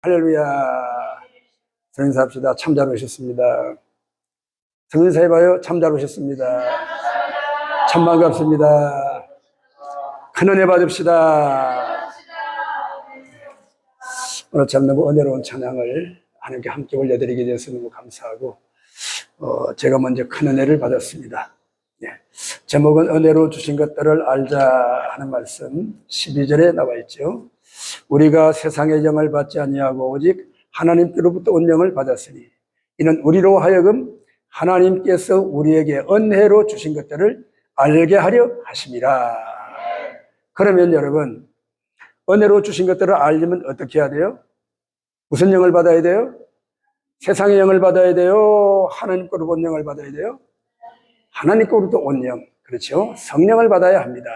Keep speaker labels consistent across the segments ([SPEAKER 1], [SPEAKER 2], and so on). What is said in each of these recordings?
[SPEAKER 1] 할렐루야. 성인사합시다. 참 잘 오셨습니다. 성인사 해봐요. 참 잘 오셨습니다. 참 반갑습니다. 큰 은혜 받읍시다. 오늘 참 너무 은혜로운 찬양을 하나님께 함께 올려드리게 돼서 너무 감사하고, 제가 먼저 큰 은혜를 받았습니다. 제목은 은혜로 주신 것들을 알자 하는 말씀 12절에 나와 있죠. 우리가 세상의 영을 받지 아니하고 오직 하나님께로부터 온 영을 받았으니 이는 우리로 하여금 하나님께서 우리에게 은혜로 주신 것들을 알게 하려 하심이라. 그러면 여러분, 은혜로 주신 것들을 알려면 어떻게 해야 돼요? 무슨 영을 받아야 돼요? 세상의 영을 받아야 돼요? 하나님께로부터 온 영을 받아야 돼요? 하나님께로부터 온 영, 그렇죠? 성령을 받아야 합니다.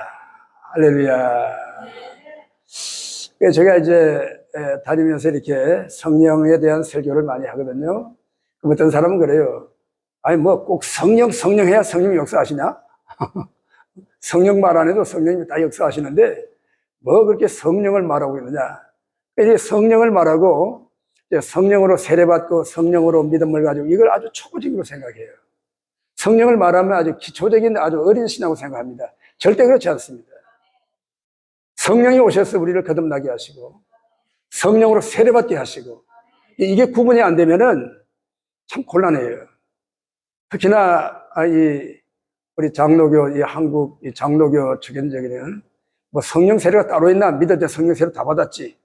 [SPEAKER 1] 할렐루야. 제가 이제 다니면서 이렇게 성령에 대한 설교를 많이 하거든요. 그럼 어떤 사람은 그래요. 아니 뭐 꼭 성령 해야 성령이 역사하시냐? 성령 말 안 해도 성령이 다 역사하시는데 뭐 그렇게 성령을 말하고 있느냐? 이제 성령을 말하고 성령으로 세례받고 성령으로 믿음을 가지고 이걸 아주 초보적으로 생각해요. 성령을 말하면 아주 기초적인 아주 어린 신하고 생각합니다. 절대 그렇지 않습니다. 성령이 오셔서 우리를 거듭나게 하시고 성령으로 세례받게 하시고 이게 구분이 안 되면은 참 곤란해요. 특히나 우리 장로교, 한국 장로교 측은적에는 뭐 성령 세례가 따로 있나? 믿을 때 성령 세례 다 받았지.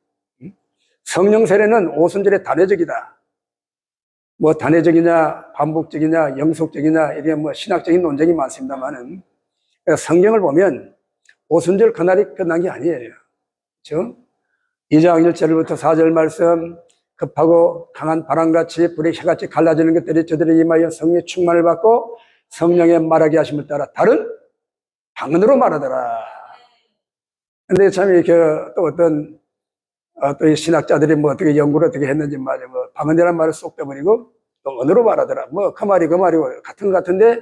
[SPEAKER 1] 성령 세례는 오순절의 단회적이다. 뭐 단회적이냐, 반복적이냐, 영속적이냐, 이게 뭐 신학적인 논쟁이 많습니다만은 성경을 보면 오순절 그날이 끝난 게 아니에요. 그렇죠? 2장 1절부터 4절 말씀, 급하고 강한 바람같이 불의 혀같이 갈라지는 것들이 저들이 임하여 성령의 충만을 받고 성령의 말하게 하심을 따라 다른 방언으로 말하더라. 근데 참 이렇게 또 어떤 또 이 신학자들이 뭐 어떻게 연구를 어떻게 했는지 말이야. 뭐 방언이라는 말을 쏙 빼버리고 또 언어로 말하더라. 뭐 그 말이 그 말이고 같은 것 같은데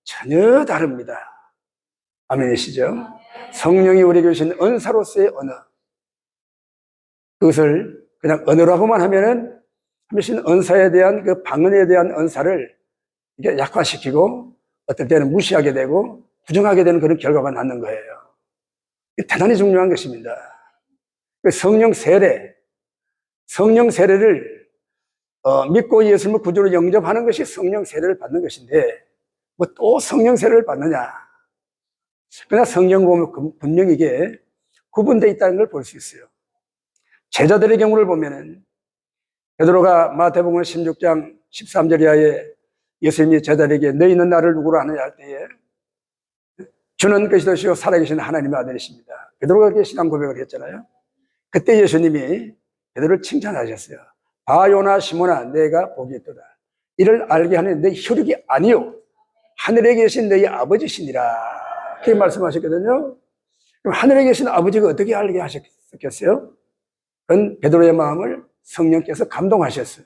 [SPEAKER 1] 전혀 다릅니다. 아멘이시죠? 성령이 우리에게 주신 은사로서의 언어. 그것을 그냥 언어라고만 하면은 한번 은사에 대한 그 방언에 대한 은사를 이게 약화시키고 어떨 때는 무시하게 되고 부정하게 되는 그런 결과가 낳는 거예요. 대단히 중요한 것입니다. 성령 세례를 믿고 예수님을 구주로 영접하는 것이 성령 세례를 받는 것인데 뭐 또 성령 세례를 받느냐? 그러나 성경 보면 분명히 이게 구분되어 있다는 걸 볼 수 있어요. 제자들의 경우를 보면은 베드로가 마태복음 16장 13절 이하에 예수님이 제자들에게 너희는 나를 누구로 아느냐 할 때에 주는 그리스도시요 살아계신 하나님의 아들이십니다. 베드로가 그렇게 신앙 고백을 했잖아요. 그때 예수님이 베드로를 칭찬하셨어요. 바요나 시몬아 내가 복이 있도다. 이를 알게 하는 내 혈육이 아니요 하늘에 계신 너희 아버지시니라. 그렇게 말씀하셨거든요. 그럼 하늘에 계신 아버지가 어떻게 알게 하셨겠어요? 그건 베드로의 마음을 성령께서 감동하셨어요.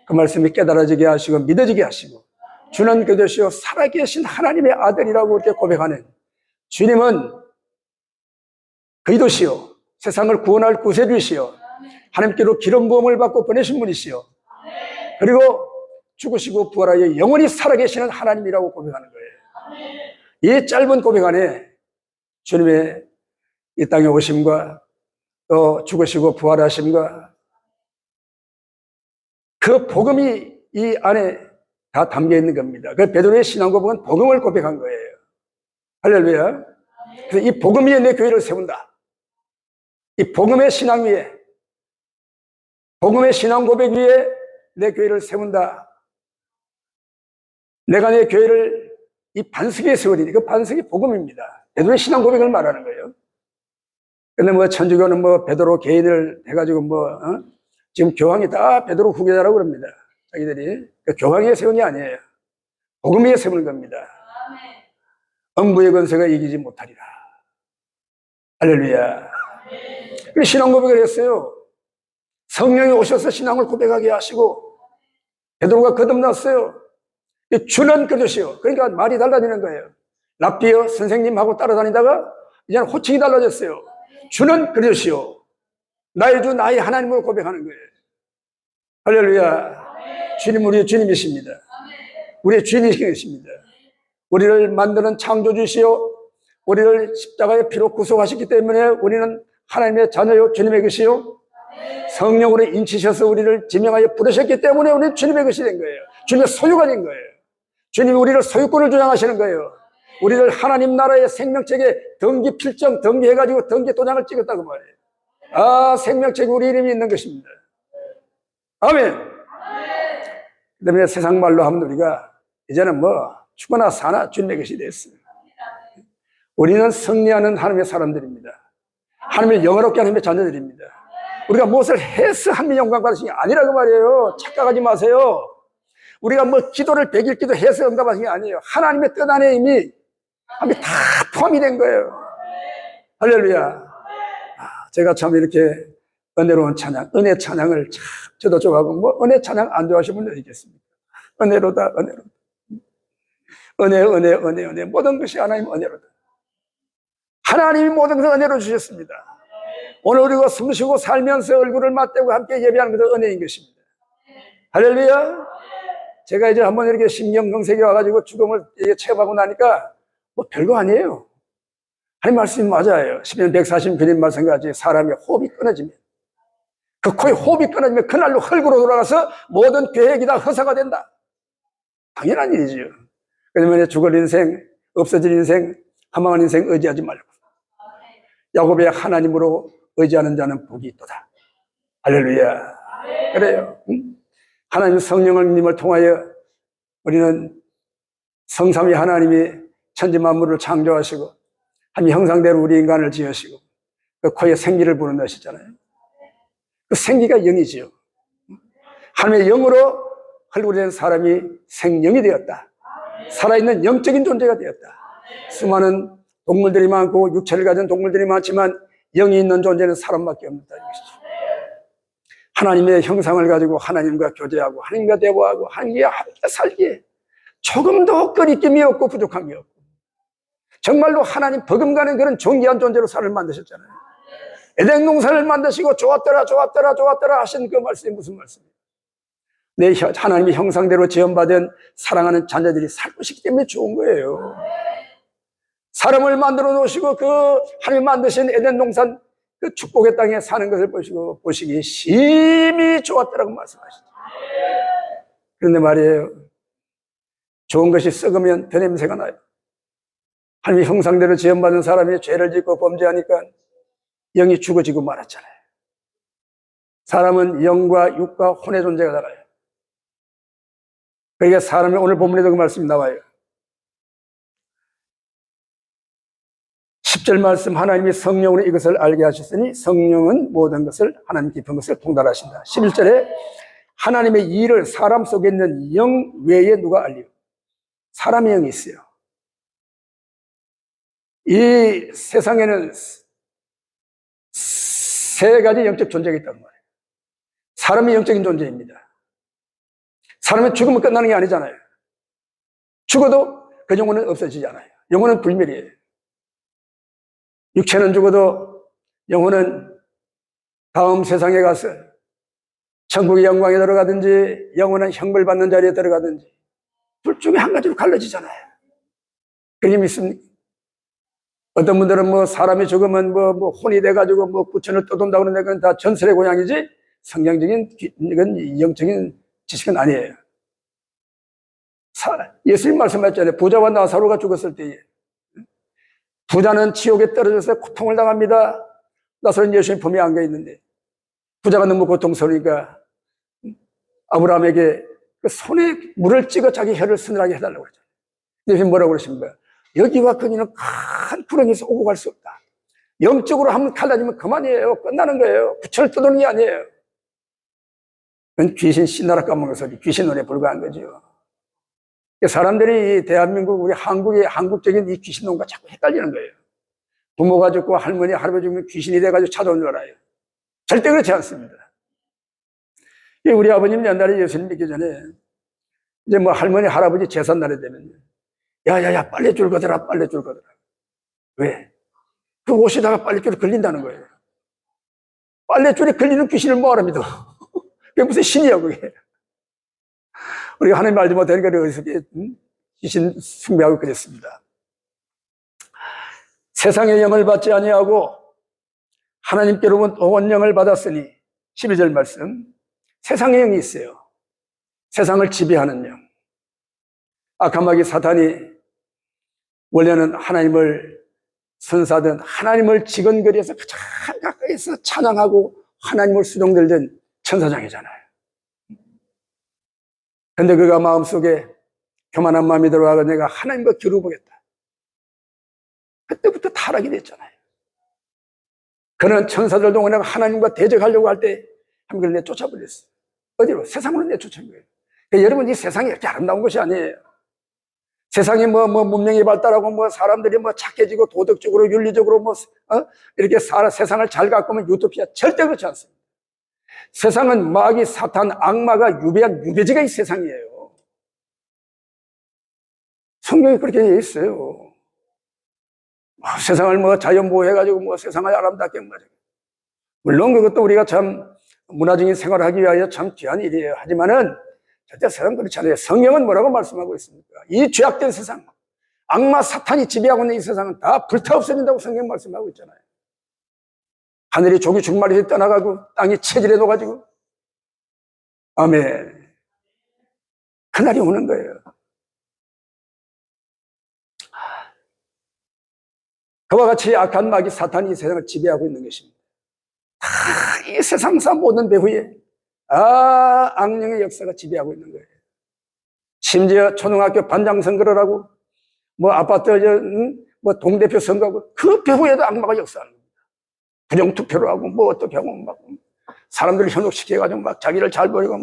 [SPEAKER 1] 그 말씀이 깨달아지게 하시고 믿어지게 하시고 주는 그것이요 살아계신 하나님의 아들이라고 이렇게 고백하는 주님은 그리스도시요 세상을 구원할 구세주이시요 하나님께로 기름 부음을 받고 보내신 분이시요 그리고 죽으시고 부활하여 영원히 살아계시는 하나님이라고 고백하는 거예요. 이 짧은 고백 안에 주님의 이 땅에 오심과 또 죽으시고 부활하심과 그 복음이 이 안에 다 담겨 있는 겁니다. 그 베드로의 신앙 고백은 복음을 고백한 거예요. 할렐루야. 그래서 이 복음 위에 내 교회를 세운다. 이 복음의 신앙 위에, 복음의 신앙 고백 위에 내 교회를 세운다. 내가 내 교회를 이 반석 위에 세우리니 그 반석이 복음입니다. 베드로의 신앙 고백을 말하는 거예요. 근데 뭐 천주교는 뭐 베드로 개인을 해가지고 지금 교황이 다 베드로 후계자라고 그럽니다. 자기들이. 그 교황 위에 세운 게 아니에요. 복음 위에 세우는 겁니다. 음부의 권세가 이기지 못하리라. 할렐루야. 신앙 고백을 했어요. 성령이 오셔서 신앙을 고백하게 하시고 베드로가 거듭났어요. 주는 그릇이요. 그러니까 말이 달라지는 거예요. 랍비요 선생님하고 따라다니다가 이제는 호칭이 달라졌어요. 주는 그릇이요 나의 주 나의 하나님을 고백하는 거예요. 할렐루야. 주님, 우리의 주님이십니다. 우리의 주님이십니다. 우리를 만드는 창조주시오, 우리를 십자가의 피로 구속하셨기 때문에 우리는 하나님의 자녀요, 주님의 것이요, 성령으로 인치셔서 우리를 지명하여 부르셨기 때문에 우리는 주님의 것이 된 거예요. 주님의 소유가 된 거예요. 주님이 우리를 소유권을 주장하시는 거예요. 우리를 하나님 나라의 생명책에 등기 필정, 등기해가지고 등기 도장을 찍었다고 말이에요. 아, 생명책에 우리 이름이 있는 것입니다. 아멘. 그 다음에 세상 말로 하면 우리가 이제는 뭐 죽거나 사나 주님의 것이 됐어요. 우리는 승리하는 하나님의 사람들입니다. 하나님을 영화롭게 하는 하나님의 자녀들입니다. 우리가 무엇을 해서 하나님의 영광 받으신 게 아니라고 말이에요. 착각하지 마세요. 우리가 뭐 기도를 100일 기도 해서 응답하신 게 아니에요. 하나님의 뜻 안에 이미 다 포함이 된 거예요. 할렐루야. 제가 참 이렇게 은혜로운 찬양, 은혜 찬양을 참 저도 좋아하고, 뭐 은혜 찬양 안 좋아하시는 분들 있겠습니까? 은혜로다, 은혜로다. 은혜. 모든 것이 하나님 은혜로다. 하나님이 모든 것을 은혜로 주셨습니다. 오늘 우리가 숨쉬고 살면서 얼굴을 맞대고 함께 예배하는 것은 은혜인 것입니다. 할렐루야. 제가 이제 한번 이렇게 심경경색이 와가지고 죽음을 체험하고 나니까 뭐 별거 아니에요. 하나님 말씀이 맞아요. 시편 140편 말씀같이 사람의 호흡이 끊어지면, 그 코에 호흡이 끊어지면 그날로 흙으로 돌아가서 모든 계획이 다 허사가 된다. 당연한 일이지요. 그러면 죽을 인생, 없어질 인생, 한망한 인생 의지하지 말고 야곱의 하나님으로 의지하는 자는 복이 있도다. 할렐루야. 그래요. 하나님 성령님을 통하여 우리는 성삼위 하나님이 천지 만물을 창조하시고 하나님 형상대로 우리 인간을 지으시고 그 코에 생기를 불어넣으셨잖아요. 그 생기가 영이지요. 하나님의 영으로 헐고된 사람이 생명이 되었다. 살아있는 영적인 존재가 되었다. 수많은 동물들이 많고 육체를 가진 동물들이 많지만 영이 있는 존재는 사람밖에 없다. 하나님의 형상을 가지고 하나님과 교제하고 하나님과 대화하고 하나님과 함께 살기에 조금도 끄리낌이 없고 부족함이 없고 정말로 하나님 버금가는 그런 존귀한 존재로 사람을 만드셨잖아요. 에덴 동산을 만드시고 좋았더라 하신 그 말씀이 무슨 말씀이에요? 내 하나님의 형상대로 지음받은 사랑하는 자녀들이 살고 싶기 때문에 좋은 거예요. 사람을 만들어 놓으시고 그 하나님 만드신 에덴 동산 그 축복의 땅에 사는 것을 보시기 심히 좋았더라고 말씀하시죠. 그런데 말이에요, 좋은 것이 썩으면 더 냄새가 나요. 하나님의 형상대로 지음받은 사람이 죄를 짓고 범죄하니까 영이 죽어지고 말았잖아요. 사람은 영과 육과 혼의 존재가 나가요. 그러니까 사람이 오늘 본문에도 그 말씀이 나와요. 10절 말씀, 하나님이 성령으로 이것을 알게 하셨으니 성령은 모든 것을, 하나님 깊은 것을 통달하신다. 11절에 하나님의 일을 사람 속에 있는 영 외에 누가 알리요? 사람의 영이 있어요. 이 세상에는 세 가지 영적 존재가 있단 말이에요. 사람이 영적인 존재입니다. 사람은 죽으면 끝나는 게 아니잖아요. 죽어도 그 영혼은 없어지지 않아요. 영혼은 불멸이에요. 육체는 죽어도 영혼은 다음 세상에 가서 천국의 영광에 들어가든지 영원한 형벌 받는 자리에 들어가든지 둘 중에 한 가지로 갈라지잖아요. 그게 믿습니까? 어떤 분들은 뭐 사람이 죽으면 뭐 혼이 돼가지고 뭐 구천을 떠돈다고 그러는데 그건 다 전설의 고향이지 성경적인 이건 영적인 지식은 아니에요. 예수님 말씀하셨잖아요. 부자와 나사로가 죽었을 때에 부자는 지옥에 떨어져서 고통을 당합니다. 나사로는 예수님 품에 안겨 있는데 부자가 너무 고통스러우니까 아브라함에게 그 손에 물을 찍어 자기 혀를 서늘하게 해달라고 그러죠. 예수님 뭐라고 그러십니까? 여기와 거기는 큰 구렁이에서 오고 갈 수 없다. 영적으로 한번 갈라지면 그만이에요. 끝나는 거예요. 부처를 떠도는 게 아니에요. 그건 귀신 신나라 까먹은 소리, 귀신 노래에 불과한 거죠. 사람들이 이 대한민국, 우리 한국의 한국적인 이 귀신론과 자꾸 헷갈리는 거예요. 부모가 죽고 할머니, 할아버지 죽으면 귀신이 돼가지고 찾아온 줄 알아요. 절대 그렇지 않습니다. 우리 아버님 옛날에 예수님 믿기 전에 이제 뭐 할머니, 할아버지 제삿날에 되면 야야야 빨래줄 거더라, 빨래줄 거더라. 왜? 그 옷에다가 빨래줄이 걸린다는 거예요. 빨래줄이 걸리는 귀신을 뭐하러 믿어? 그게 무슨 신이야, 그게. 우리가 하나님 알지 못하니까 어디서 귀신 숭배하고 그랬습니다. 세상의 영을 받지 아니하고 하나님께로부터 온 영을 받았으니 12절 말씀. 세상의 영이 있어요. 세상을 지배하는 영. 악한 마귀 사탄이 원래는 하나님을 선사하던 하나님을 지근거리에서 가장 가까이서 찬양하고 하나님을 수종들던 천사장이잖아요. 근데 그가 마음속에 교만한 마음이 들어와서 내가 하나님과 겨루보겠다. 그때부터 타락이 됐잖아요. 그는 천사들도 내가 하나님과 대적하려고 할 때 하나님을 내쫓아버렸어요. 어디로? 세상으로 내쫓은 거예요. 그러니까 여러분, 이 세상이 이렇게 아름다운 것이 아니에요. 세상이 문명이 발달하고 사람들이 착해지고 도덕적으로 윤리적으로 이렇게 세상을 잘 가꾸면 유토피아. 절대 그렇지 않습니다. 세상은 마귀, 사탄, 악마가 유배한 유배지가 이 세상이에요. 성경이 그렇게 되어 있어요. 세상을 자연보호해가지고 세상을 아름답게 물론 그것도 우리가 참 문화적인 생활을 하기 위하여 참 귀한 일이에요. 하지만은 절대 세상 그렇지 않아요. 성경은 뭐라고 말씀하고 있습니까? 이 죄악된 세상, 악마 사탄이 지배하고 있는 이 세상은 다 불타 없어진다고 성경 말씀하고 있잖아요. 하늘이 조기 죽말이 떠나가고 땅이 체질해 놓아가지고. 아멘. 그날이 오는 거예요. 그와 같이 악한 마귀 사탄이 이 세상을 지배하고 있는 것입니다. 이 세상사 모든 배후에 악령의 역사가 지배하고 있는 거예요. 심지어 초등학교 반장 선거를 하고 아파트 동대표 선거하고 그 배후에도 악마가 역사하는 겁니다. 부정투표를 하고 어떻게 하고 사람들을 현혹시켜가지고 자기를 잘 보이고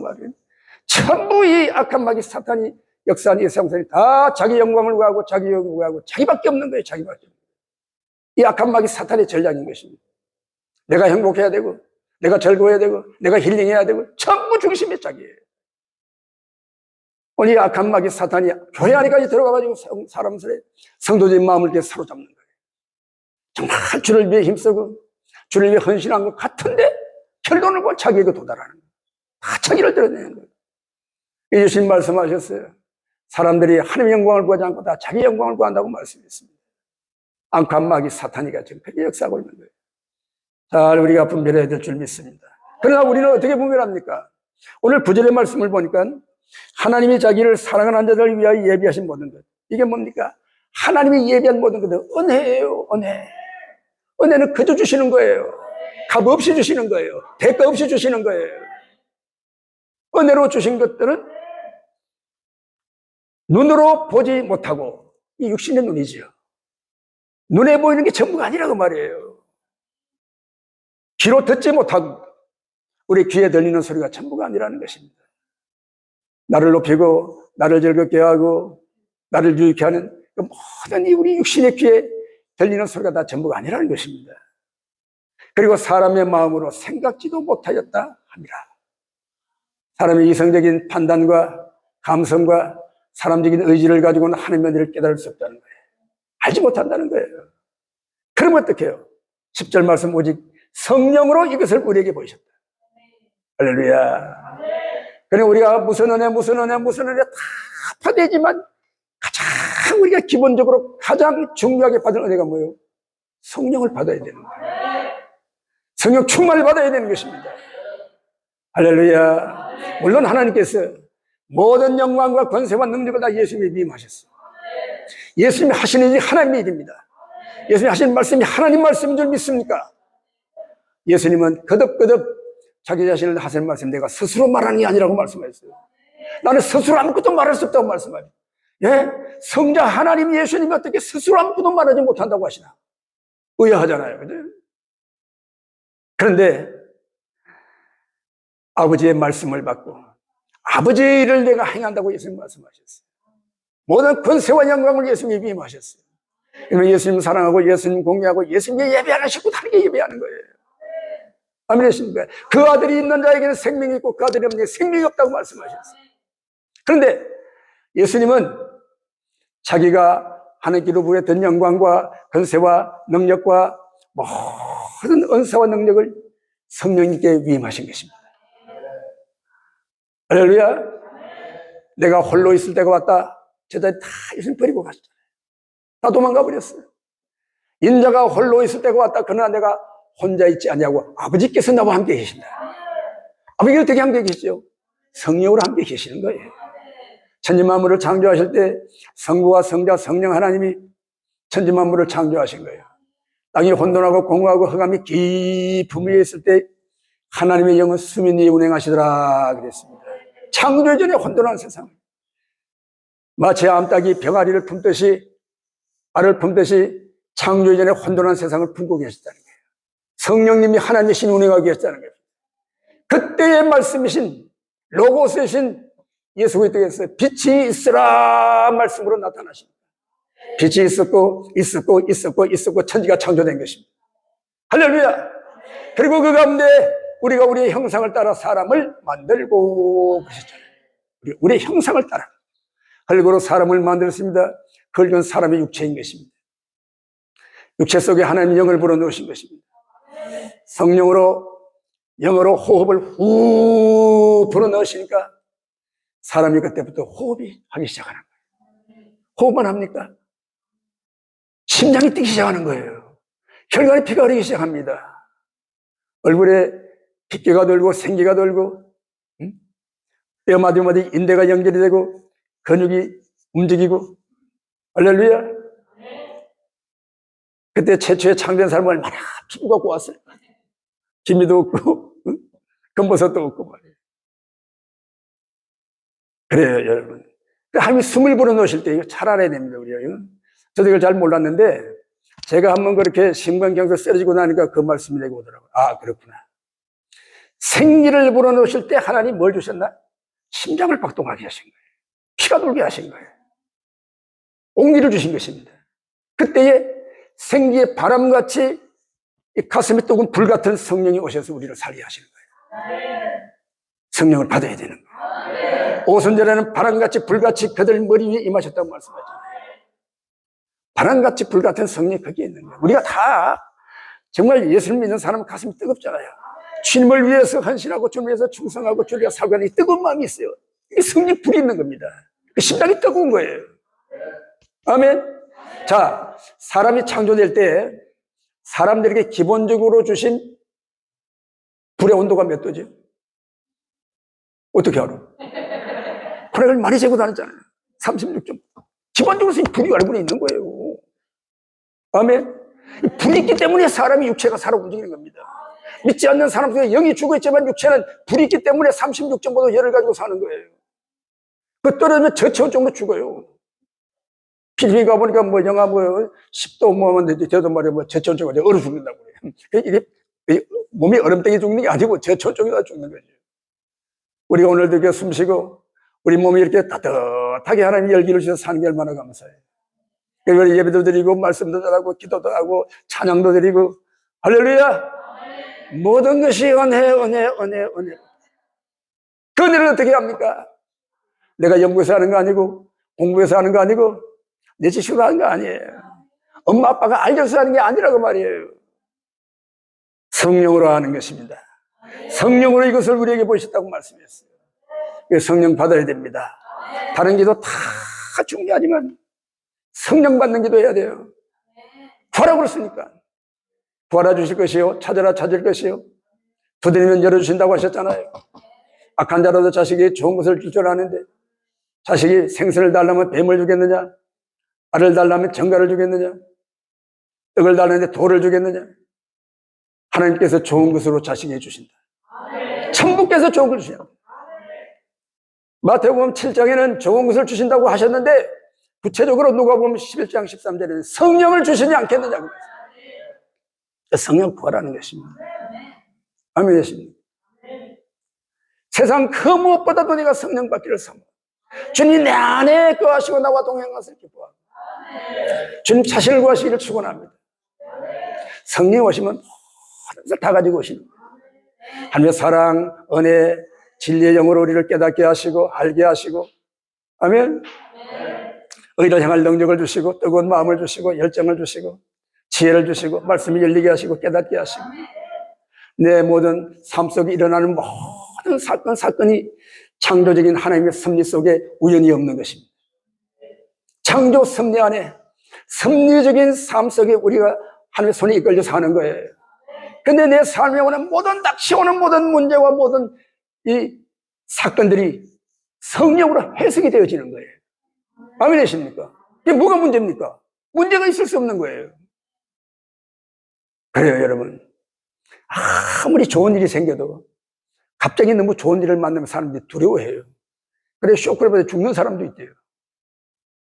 [SPEAKER 1] 전부 이 악한 마귀 사탄이 역사하는 이 세상에 다 자기 영광을 구하고 자기 욕을 구하고 자기밖에 없는 거예요. 자기밖에. 이 악한 마귀 사탄의 전략인 것입니다. 내가 행복해야 되고 내가 즐거워야 되고 내가 힐링해야 되고 전부 중심이 자기예요. 오늘 이 악한 마귀 사탄이 교회 안에까지 들어가가지고 사람들의 성도적인 마음을 이렇게 사로잡는 거예요. 정말 주를 위해 힘쓰고 주를 위해 헌신한 것 같은데 결론은 자기에게 도달하는 거예요. 다 자기를 드러내는 거예요. 예수님 말씀하셨어요. 사람들이 하나님의 영광을 구하지 않고 다 자기 영광을 구한다고 말씀했습니다. 악한 마귀 사탄이가 지금 그렇게 역사하고 있는 거예요. 잘 우리가 분별해야 될 줄 믿습니다. 그러나 우리는 어떻게 분별합니까? 오늘 9절의 말씀을 보니까 하나님이 자기를 사랑하는 자들을 위하여 예비하신 모든 것. 이게 뭡니까? 하나님이 예비한 모든 것은 은혜예요. 은혜. 은혜는 그저 주시는 거예요. 값 없이 주시는 거예요. 대가 없이 주시는 거예요. 은혜로 주신 것들은 눈으로 보지 못하고 이 육신의 눈이지요. 눈에 보이는 게 전부가 아니라고 말이에요. 귀로 듣지 못하고 우리 귀에 들리는 소리가 전부가 아니라는 것입니다. 나를 높이고 나를 즐겁게 하고 나를 유익게 하는 모든 이 우리 육신의 귀에 들리는 소리가 다 전부가 아니라는 것입니다. 그리고 사람의 마음으로 생각지도 못하였다 합니다. 사람의 이성적인 판단과 감성과 사람적인 의지를 가지고는 하나님의 은혜를 깨달을 수 없다는 거예요. 알지 못한다는 거예요. 그러면 어떻게 해요? 10절 말씀 오직 성령으로 이것을 우리에게 보이셨다. 할렐루야. 그래 우리가 무슨 은혜 다 받아야지만 가장 우리가 기본적으로 가장 중요하게 받은 은혜가 뭐예요? 성령을 받아야 되는 거예요. 성령 충만을 받아야 되는 것입니다. 할렐루야. 물론 하나님께서 모든 영광과 권세와 능력을 다 예수님이 위임하셨어요. 예수님이 하시는 일이 하나님의 일입니다. 예수님이 하시는 말씀이 하나님 말씀인 줄 믿습니까? 예수님은 거듭거듭 자기 자신을 하시는 말씀, 내가 스스로 말하는 게 아니라고 말씀하셨어요. 나는 스스로 아무것도 말할 수 없다고 말씀하셨어요. 예? 성자 하나님 예수님이 어떻게 스스로 아무것도 말하지 못한다고 하시나? 의아하잖아요. 그죠? 그런데 아버지의 말씀을 받고 아버지의 일을 내가 행한다고 예수님 말씀하셨어요. 모든 권세와 영광을 예수님이 위임하셨어요. 예수님 사랑하고 예수님 공유하고 예수님께 예배하는 식구 다르게 예배하는 거예요. 아멘이십니까? 그 아들이 있는 자에게는 생명이 있고 그 아들이 없는 자에게는 생명이 없다고 말씀하셨어요. 그런데 예수님은 자기가 하나님께로 부였던 영광과 권세와 능력과 모든 은사와 능력을 성령님께 위임하신 것입니다. 할렐루야. 내가 홀로 있을 때가 왔다. 제자들이 다 예수님 버리고 갔잖아요. 다 도망가 버렸어요. 인자가 홀로 있을 때가 왔다. 그러나 내가 혼자 있지 않냐고. 아버지께서 나와 함께 계신다. 아버지가 어떻게 함께 계시죠? 성령으로 함께 계시는 거예요. 천지만물을 창조하실 때 성부와 성자 성령 하나님이 천지만물을 창조하신 거예요. 땅이 혼돈하고 공허하고 흑암이 깊은 위에 있을 때 하나님의 영은 수면 위에 운행하시더라 그랬습니다. 창조 전에 혼돈한 세상, 마치 암탉이 병아리를 품듯이 알을 품듯이 창조 전에 혼돈한 세상을 품고 계셨다는 거예요. 성령님이 하나님의 신 운행하고 계셨다는 거예요. 그때의 말씀이신 로고스이신 예수 그리스도께서 빛이 있으라 말씀으로 나타나십니다. 빛이 있었고 천지가 창조된 것입니다. 할렐루야. 그리고 그 가운데 우리가 우리의 형상을 따라 사람을 만들고 그러셨잖아요. 우리의 형상을 따라 흙으로 사람을 만들었습니다. 흙은 사람의 육체인 것입니다. 육체 속에 하나님의 영을 불어넣으신 것입니다. 성령으로 영어로 호흡을 후 불어넣으시니까 사람이 그때부터 호흡이 하기 시작하는 거예요. 호흡만 합니까? 심장이 뛰기 시작하는 거예요. 혈관에 피가 흐르기 시작합니다. 얼굴에 핏기가 돌고 생기가 돌고 뼈 마디마디 인대가 연결이 되고 근육이 움직이고. 할렐루야. 그때 최초의 창조된 사람은 얼마나 피부 갖고 왔을까. 기미도 없고 검버섯도 없고 말이에요. 그래요 여러분. 하나님이 숨을 불어넣으실 때 이거 잘 알아야 됩니다. 우리가. 저도 이걸 잘 몰랐는데 제가 한번 그렇게 심근경색 쓰러지고 나니까 그 말씀이 내게 오더라고요. 아 그렇구나. 생기를 불어넣으실 때 하나님 뭘 주셨나? 심장을 박동하게 하신 거예요. 피가 돌게 하신 거예요. 옹기를 주신 것입니다. 그때에 생기의 바람같이 이 가슴에 뜨거운 불같은 성령이 오셔서 우리를 살게 하시는 거예요. 성령을 받아야 되는 거예요. 오순절에는 바람같이 불같이 그들 머리 위에 임하셨다고 말씀하셨잖아요. 바람같이 불같은 성령이 거기에 있는 거예요. 우리가 다 정말 예수를 믿는 사람은 가슴이 뜨겁잖아요. 주님을 위해서 헌신하고 주님을 위해서 충성하고 주님과 살고 하는 이 뜨거운 마음이 있어요. 이게 성령 불이 있는 겁니다. 그 심장이 뜨거운 거예요. 아멘. 자, 사람이 창조될 때 사람들에게 기본적으로 주신 불의 온도가 몇 도죠? 어떻게 알아? 불을 많이 재고 다녔잖아요. 36점. 기본적으로 불이 얼굴에 있는 거예요. 아멘. 불이 있기 때문에 사람이 육체가 살아 움직이는 겁니다. 믿지 않는 사람 중에 영이 죽어 있지만 육체는 불이 있기 때문에 36.5도 열을 가지고 사는 거예요. 그 떨어지면 저체온증으로 죽어요. 필리핀 가보니까 뭐 영하 뭐 10도 뭐 하면 되도 말이야 뭐 저체온증으로 얼어 죽는다고 그래요. 이게 몸이 얼음땡이 죽는 게 아니고 저체온증이라 죽는 거죠. 우리가 오늘도 이렇게 숨 쉬고 우리 몸이 이렇게 따뜻하게 하나님 열기를 주셔서 사는 게 얼마나 감사해요. 그래서 예배도 드리고 말씀도 전하고 기도도 하고 찬양도 드리고 할렐루야. 모든 것이 은혜. 그 은혜를 어떻게 합니까? 내가 연구해서 하는 거 아니고 공부해서 하는 거 아니고 내 지식으로 하는 거 아니에요. 엄마 아빠가 알려서 하는 게 아니라고 말이에요. 성령으로 하는 것입니다. 성령으로 이것을 우리에게 보셨다고 말씀했어요. 성령 받아야 됩니다. 다른 기도 다 중요하지만 성령 받는 기도 해야 돼요. 구하라고 그랬으니까. 구하라 주실 것이요 찾으라 찾을 것이요 두드리면 열어주신다고 하셨잖아요. 악한 자라도 자식이 좋은 것을 줄 줄 아는데 자식이 생선을 달라면 뱀을 주겠느냐, 알을 달라면 정갈을 주겠느냐, 떡을 달라는데 돌을 주겠느냐. 하나님께서 좋은 것으로 자식에게 주신다. 천국께서 좋은 걸 주신다. 마태복음 7장에는 좋은 것을 주신다고 하셨는데 구체적으로 누가복음 11장 13절에는 성령을 주시지 않겠느냐고. 성령 구하라는 것입니다. 아멘이십니까? 세상 그 무엇보다도 내가 성령 받기를 사모하고 주님 내 안에 거하시고 나와 동행하시길 기뻐하고 주님 자신을 구하시기를 축원합니다. 성령 오시면 모든 것을 다 가지고 오시는 거예요. 하나님의 사랑, 은혜, 진리의 영으로 우리를 깨닫게 하시고 알게 하시고 아멘. 의를 향할 능력을 주시고 뜨거운 마음을 주시고 열정을 주시고 지혜를 주시고 말씀을 열리게 하시고 깨닫게 하시고 내 모든 삶 속에 일어나는 모든 사건이 창조적인 하나님의 섭리 속에 우연이 없는 것입니다. 창조 섭리 안에 섭리적인 삶 속에 우리가 하나님의 손에 이끌려 사는 거예요. 근데 내 삶에 오는 모든 닥치오는 모든 문제와 모든 이 사건들이 성령으로 해석이 되어지는 거예요. 아멘 되십니까? 이게 뭐가 문제입니까? 문제가 있을 수 없는 거예요. 그래요, 여러분. 아무리 좋은 일이 생겨도 갑자기 너무 좋은 일을 만나면 사람들이 두려워해요. 그래서 쇼크를 받아 죽는 사람도 있대요.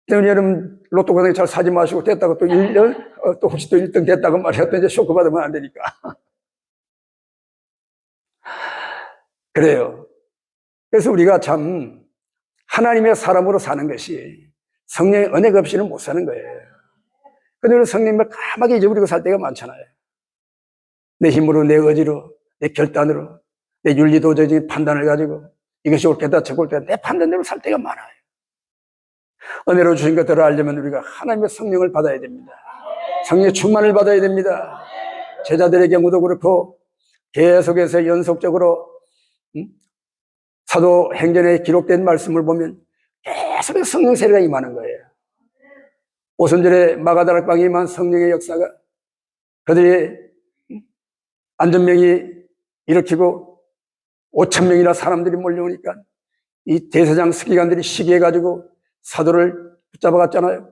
[SPEAKER 1] 때문에 여러분 로또 같은 거 잘 사지 마시고 됐다고 또 1년, 또 혹시 또 1등 됐다고 말이야. 또 이제 쇼크 받으면 안 되니까. 그래요. 그래서 우리가 참 하나님의 사람으로 사는 것이 성령의 은혜가 없이는 못 사는 거예요. 근데 우리는 성령님을 까맣게 잊어버리고 살 때가 많잖아요. 내 힘으로, 내 의지로, 내 결단으로, 내 윤리도적인 판단을 가지고 이것이 옳겠다, 저거 옳겠다, 내 판단대로 살 때가 많아요. 은혜로 주신 것들을 알려면 우리가 하나님의 성령을 받아야 됩니다. 성령의 충만을 받아야 됩니다. 제자들의 경우도 그렇고 계속해서 연속적으로 사도행전에 기록된 말씀을 보면 계속해서 성령 세례가 임하는 거예요. 오순절에 마가다락방에 임한 성령의 역사가 그들이 안전병이 일으키고 5,000명이나 사람들이 몰려오니까 이 대제사장 서기관들이 시기해가지고 사도를 붙잡아갔잖아요.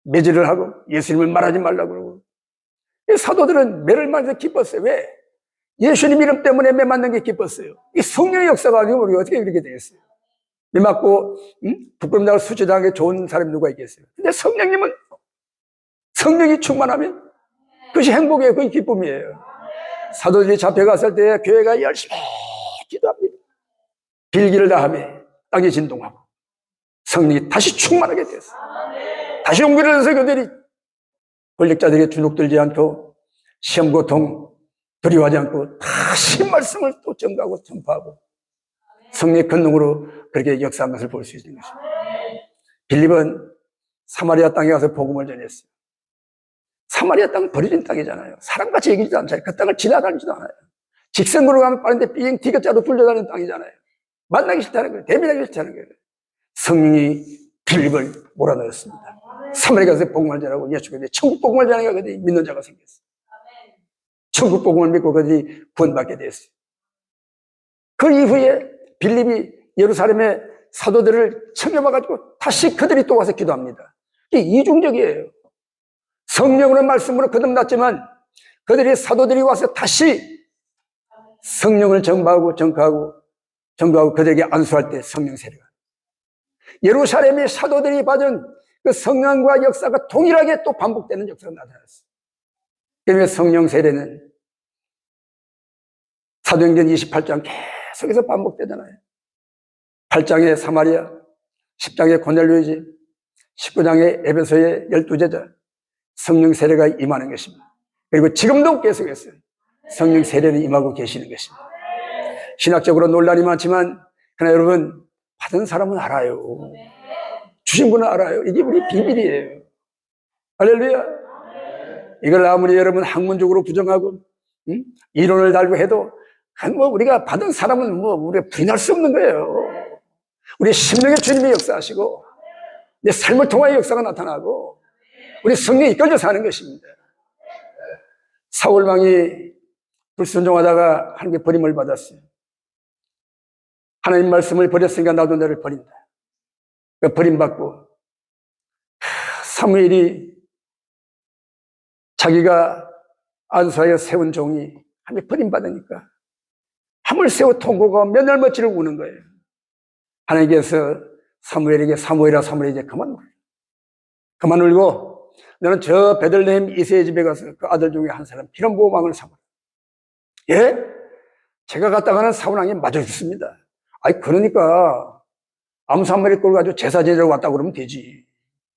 [SPEAKER 1] 매질을 하고 예수님을 말하지 말라고 그러고. 이 사도들은 매를 맞아서 기뻤어요. 왜? 예수님 이름 때문에 매 맞는 게 기뻤어요. 이 성령의 역사가 아니고 우리가 어떻게 그렇게 되겠어요? 매 맞고 부끄럼다고 수치당하게 좋은 사람이 누가 있겠어요? 근데 성령님은 성령이 충만하면 그것이 행복이에요. 그것이 기쁨이에요. 사도들이 잡혀갔을 때 교회가 열심히 기도합니다. 빌기를 다하며 땅이 진동하고 성령이 다시 충만하게 됐어요. 다시 용기를 내서 그들이 권력자들에게 주눅들지 않고 시험 고통 두려워하지 않고 다시 말씀을 또 전가하고 전파하고 성령의 권능으로 그렇게 역사한 것을 볼 수 있는 것입니다. 빌립은 사마리아 땅에 가서 복음을 전했어요. 사마리아 땅은 버려진 땅이잖아요. 사람같이 얘기지도 않잖아요. 그 땅을 지나다니지도 않아요. 직선으로 가면 빠른데 삥 디귿자로 굴려다니는 땅이잖아요. 만나기 싫다는 거예요. 대면하기 싫다는 거예요. 성령이 빌립을 몰아넣었습니다. 사마리아 가서 복음을 전하고 예수가 천국 복음을 전하니까 그들이 믿는 자가 생겼어요. 천국 복음을 믿고 그들이 구원받게 됐어요. 그 이후에 빌립이 예루살렘의 사도들을 청해봐가지고 다시 그들이 또 와서 기도합니다. 이게 이중적이에요. 성령으로 말씀으로 거듭났지만 그들이 사도들이 와서 다시 성령을 전파하고 전가하고 그들에게 안수할 때 성령 세례가 예루살렘의 사도들이 받은 그 성령과 역사가 동일하게 또 반복되는 역사가 나타났어요. 그래서 성령 세례는 사도행전 28장 계속해서 반복되잖아요. 8장의 사마리아, 10장의 고넬료의 집, 19장의 에베소의 12제자 성령 세례가 임하는 것입니다. 그리고 지금도 계속해서 성령 세례는 임하고 계시는 것입니다. 신학적으로 논란이 많지만 그러나 여러분 받은 사람은 알아요. 주신 분은 알아요. 이게 우리 비밀이에요. 할렐루야. 이걸 아무리 여러분 학문적으로 부정하고 이론을 달고 해도 뭐 우리가 받은 사람은 뭐 우리가 부인할 수 없는 거예요. 우리 심령의 주님의 역사하시고 내 삶을 통하여 역사가 나타나고 우리 성령이 이끌려 사는 것입니다. 사울왕이 불순종하다가 하나님께 버림을 받았어요. 하나님 말씀을 버렸으니까 나도 너를 버린다. 버림받고 사무엘이 자기가 안수하여 세운 종이 하나님 버림받으니까 함을 세워 통곡하고 몇날 며칠을 우는 거예요. 하나님께서 사무엘에게 사무엘아 이제 그만 울고 너는 저 베들레헴 이새의 집에 가서 그 아들 중에 한 사람 기름부음왕을 삼아라. 예? 제가 갔다가는 사울왕이 맞아 죽습니다. 아니 그러니까 암사마리 꼴 가지고 제사 지내러 왔다고 그러면 되지.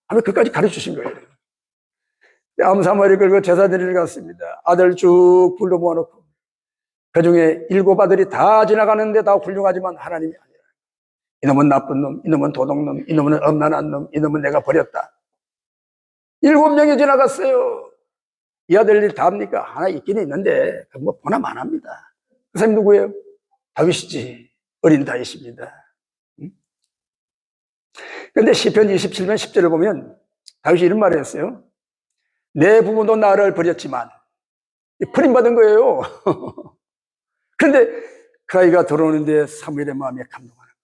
[SPEAKER 1] 하면 그까지 가르쳐 주신 거예요. 암사마리 끌고 제사 지내러 갔습니다. 아들 쭉 불러 모아놓고 그 중에 7 아들이 다 지나가는데 다 훌륭하지만 하나님이 아니라 이놈은 나쁜 놈, 이놈은 도둑놈, 이놈은 엄난한 놈, 이놈은 내가 버렸다. 7명이 지나갔어요. 이 아들들이 다 합니까? 하나 있긴 있는데 뭐 보나 마나입니다. 그 사람이 누구예요? 다윗이지. 어린 다윗입니다. 그런데 시편 27편 10절을 보면 다윗이 이런 말을 했어요. 내 부모도 나를 버렸지만, 버림받은 거예요. 그런데 그 아이가 들어오는데 사무엘의 마음에 감동하는 거야.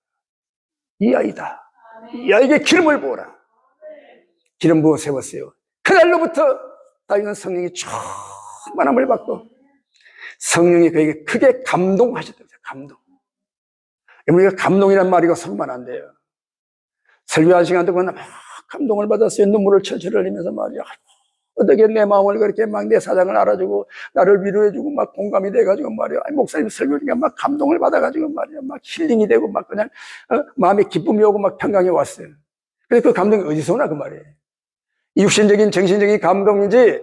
[SPEAKER 1] 이 아이다. 이 아이에게 기름을 부어라. 기름 부어 세웠어요. 그날로부터 다윗은 성령이 충만함을 받고 성령이 그에게 크게 감동하셨다고. 감동. 우리가 감동이란 말이 서로만 안 돼요. 설교한 시간 동안 막 감동을 받았어요. 눈물을 철철 흘리면서 말이야. 어떻게 내 마음을 그렇게 막 내 사정을 알아주고 나를 위로해주고 막 공감이 돼가지고 말이야. 목사님 설교니까 막 감동을 받아가지고 말이야. 막 힐링이 되고 막 그냥 마음에 기쁨이 오고 막 평강이 왔어요. 그래서 그 감동이 어디서 오나 그 말이에요. 육신적인 정신적인 감동인지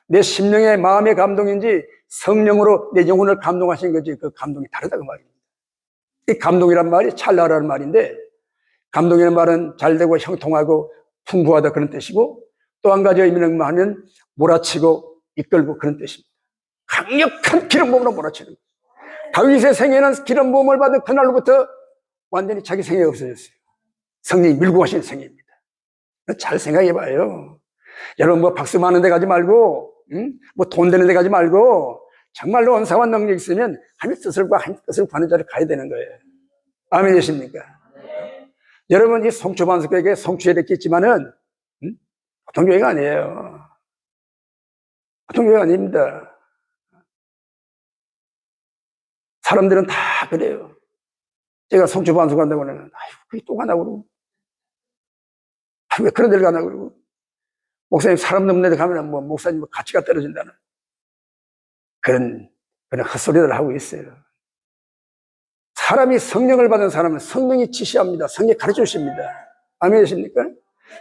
[SPEAKER 1] 내 심령의 마음의 감동인지 성령으로 내 영혼을 감동하신 거지 그 감동이 다르다 그 말입니다. 이 감동이란 말이 찰나라는 말인데 감동이라는 말은 잘되고 형통하고 풍부하다 그런 뜻이고 또 한 가지 의미는 뭐냐면 몰아치고 이끌고 그런 뜻입니다. 강력한 기름 부음으로 몰아치는 거예요. 다윗의 생애는 기름 부음을 받은 그날로부터 완전히 자기 생애가 없어졌어요. 성령이 밀고 가신 생애입니다. 잘 생각해봐요. 여러분 뭐 박수 많은 데 가지 말고 뭐 돈 되는 데 가지 말고 정말로 언사와 능력이 있으면 하나님의 뜻을 구하는 자를 가야 되는 거예요. 아멘이십니까? 네. 여러분 이 송추반석교회에 송추회를 있지만은 보통 교회가 아니에요. 보통 교회가 아닙니다. 사람들은 다 그래요. 제가 송추반석 간다고 하면 아유 그게 또 가나 그러고 왜 그런 데를 가나 그러고 목사님 사람 넘는 데 가면 뭐 목사님 가치가 떨어진다는 그런 헛소리를 하고 있어요. 사람이 성령을 받은 사람은 성령이 지시합니다. 성령이 가르쳐 주십니다. 아멘이십니까?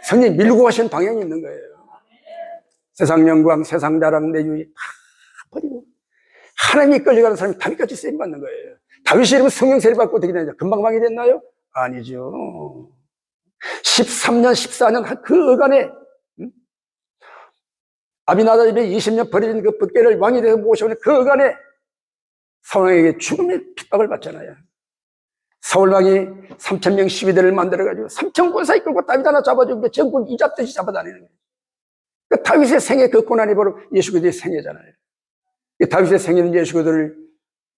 [SPEAKER 1] 성령이 밀고 가시는 방향이 있는 거예요. 세상 영광, 세상 자랑, 내 유익 다 버리고 하나님이 끌려가는 사람이 다윗같이 쓰임 받는 거예요. 다윗이 이러면 성령 세례 받고 어떻게 되냐? 금방 망이 됐나요? 아니죠. 13년, 14년 그 어간에 아비나답이 20년 버려진 그 붓개를 왕이 돼서 모셔오는 그 어간에 사울왕에게 죽음의 핍박을 받잖아요. 사울왕이 3,000명 시위대를 만들어가지고 3,000군사 이끌고 다윗 하나 잡아주고 전군 이잡듯이 잡아다니는 거예요. 그 다윗의 생애 그 고난이 바로 예수 그리스도의 생애잖아요. 그 다윗의 생애는 예수 그리스도를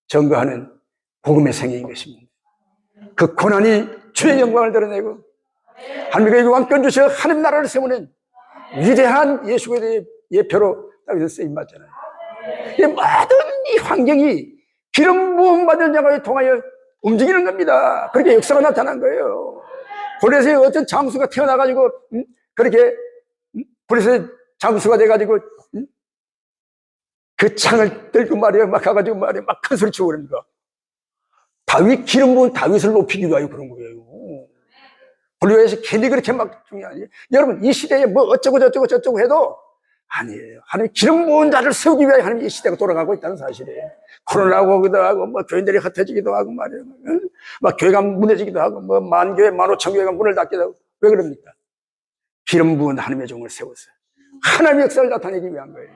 [SPEAKER 1] 증거하는 복음의 생애인 것입니다. 그 고난이 주의 영광을 드러내고 하나님의 왕권 주셔 하나님 나라를 세우는 위대한 예수 그리스도의 예표로 다윗은 쓰임받잖아요. 이 모든 이 환경이 기름 부음 받은 자가 통하여 움직이는 겁니다. 그렇게 역사가 나타난 거예요. 고레스의 어떤 장수가 태어나가지고 그렇게 고레스의 장수가 돼가지고 그 창을 들고 말이야 막 가가지고 말이야 막 큰 소리 치고 그럽니다. 다윗 기름 부은 다윗을 높이기 위하여 그런 거예요. 골리앗이 괜히 그렇게 막 중요하지. 여러분 이 시대에 뭐 어쩌고 저쩌고 해도 아니에요. 하나님 기름 부은 자를 세우기 위해 하나님 이 시대가 돌아가고 있다는 사실이에요. 코로나가 오기도 하고, 뭐 교인들이 흩어지기도 하고 말이에요. 막 교회가 무너지기도 하고, 뭐 만교회, 15,000교회가 문을 닫기도 하고. 왜 그럽니까? 기름 부은 하나님의 종을 세웠어요. 하나님의 역사를 나타내기 위한 거예요.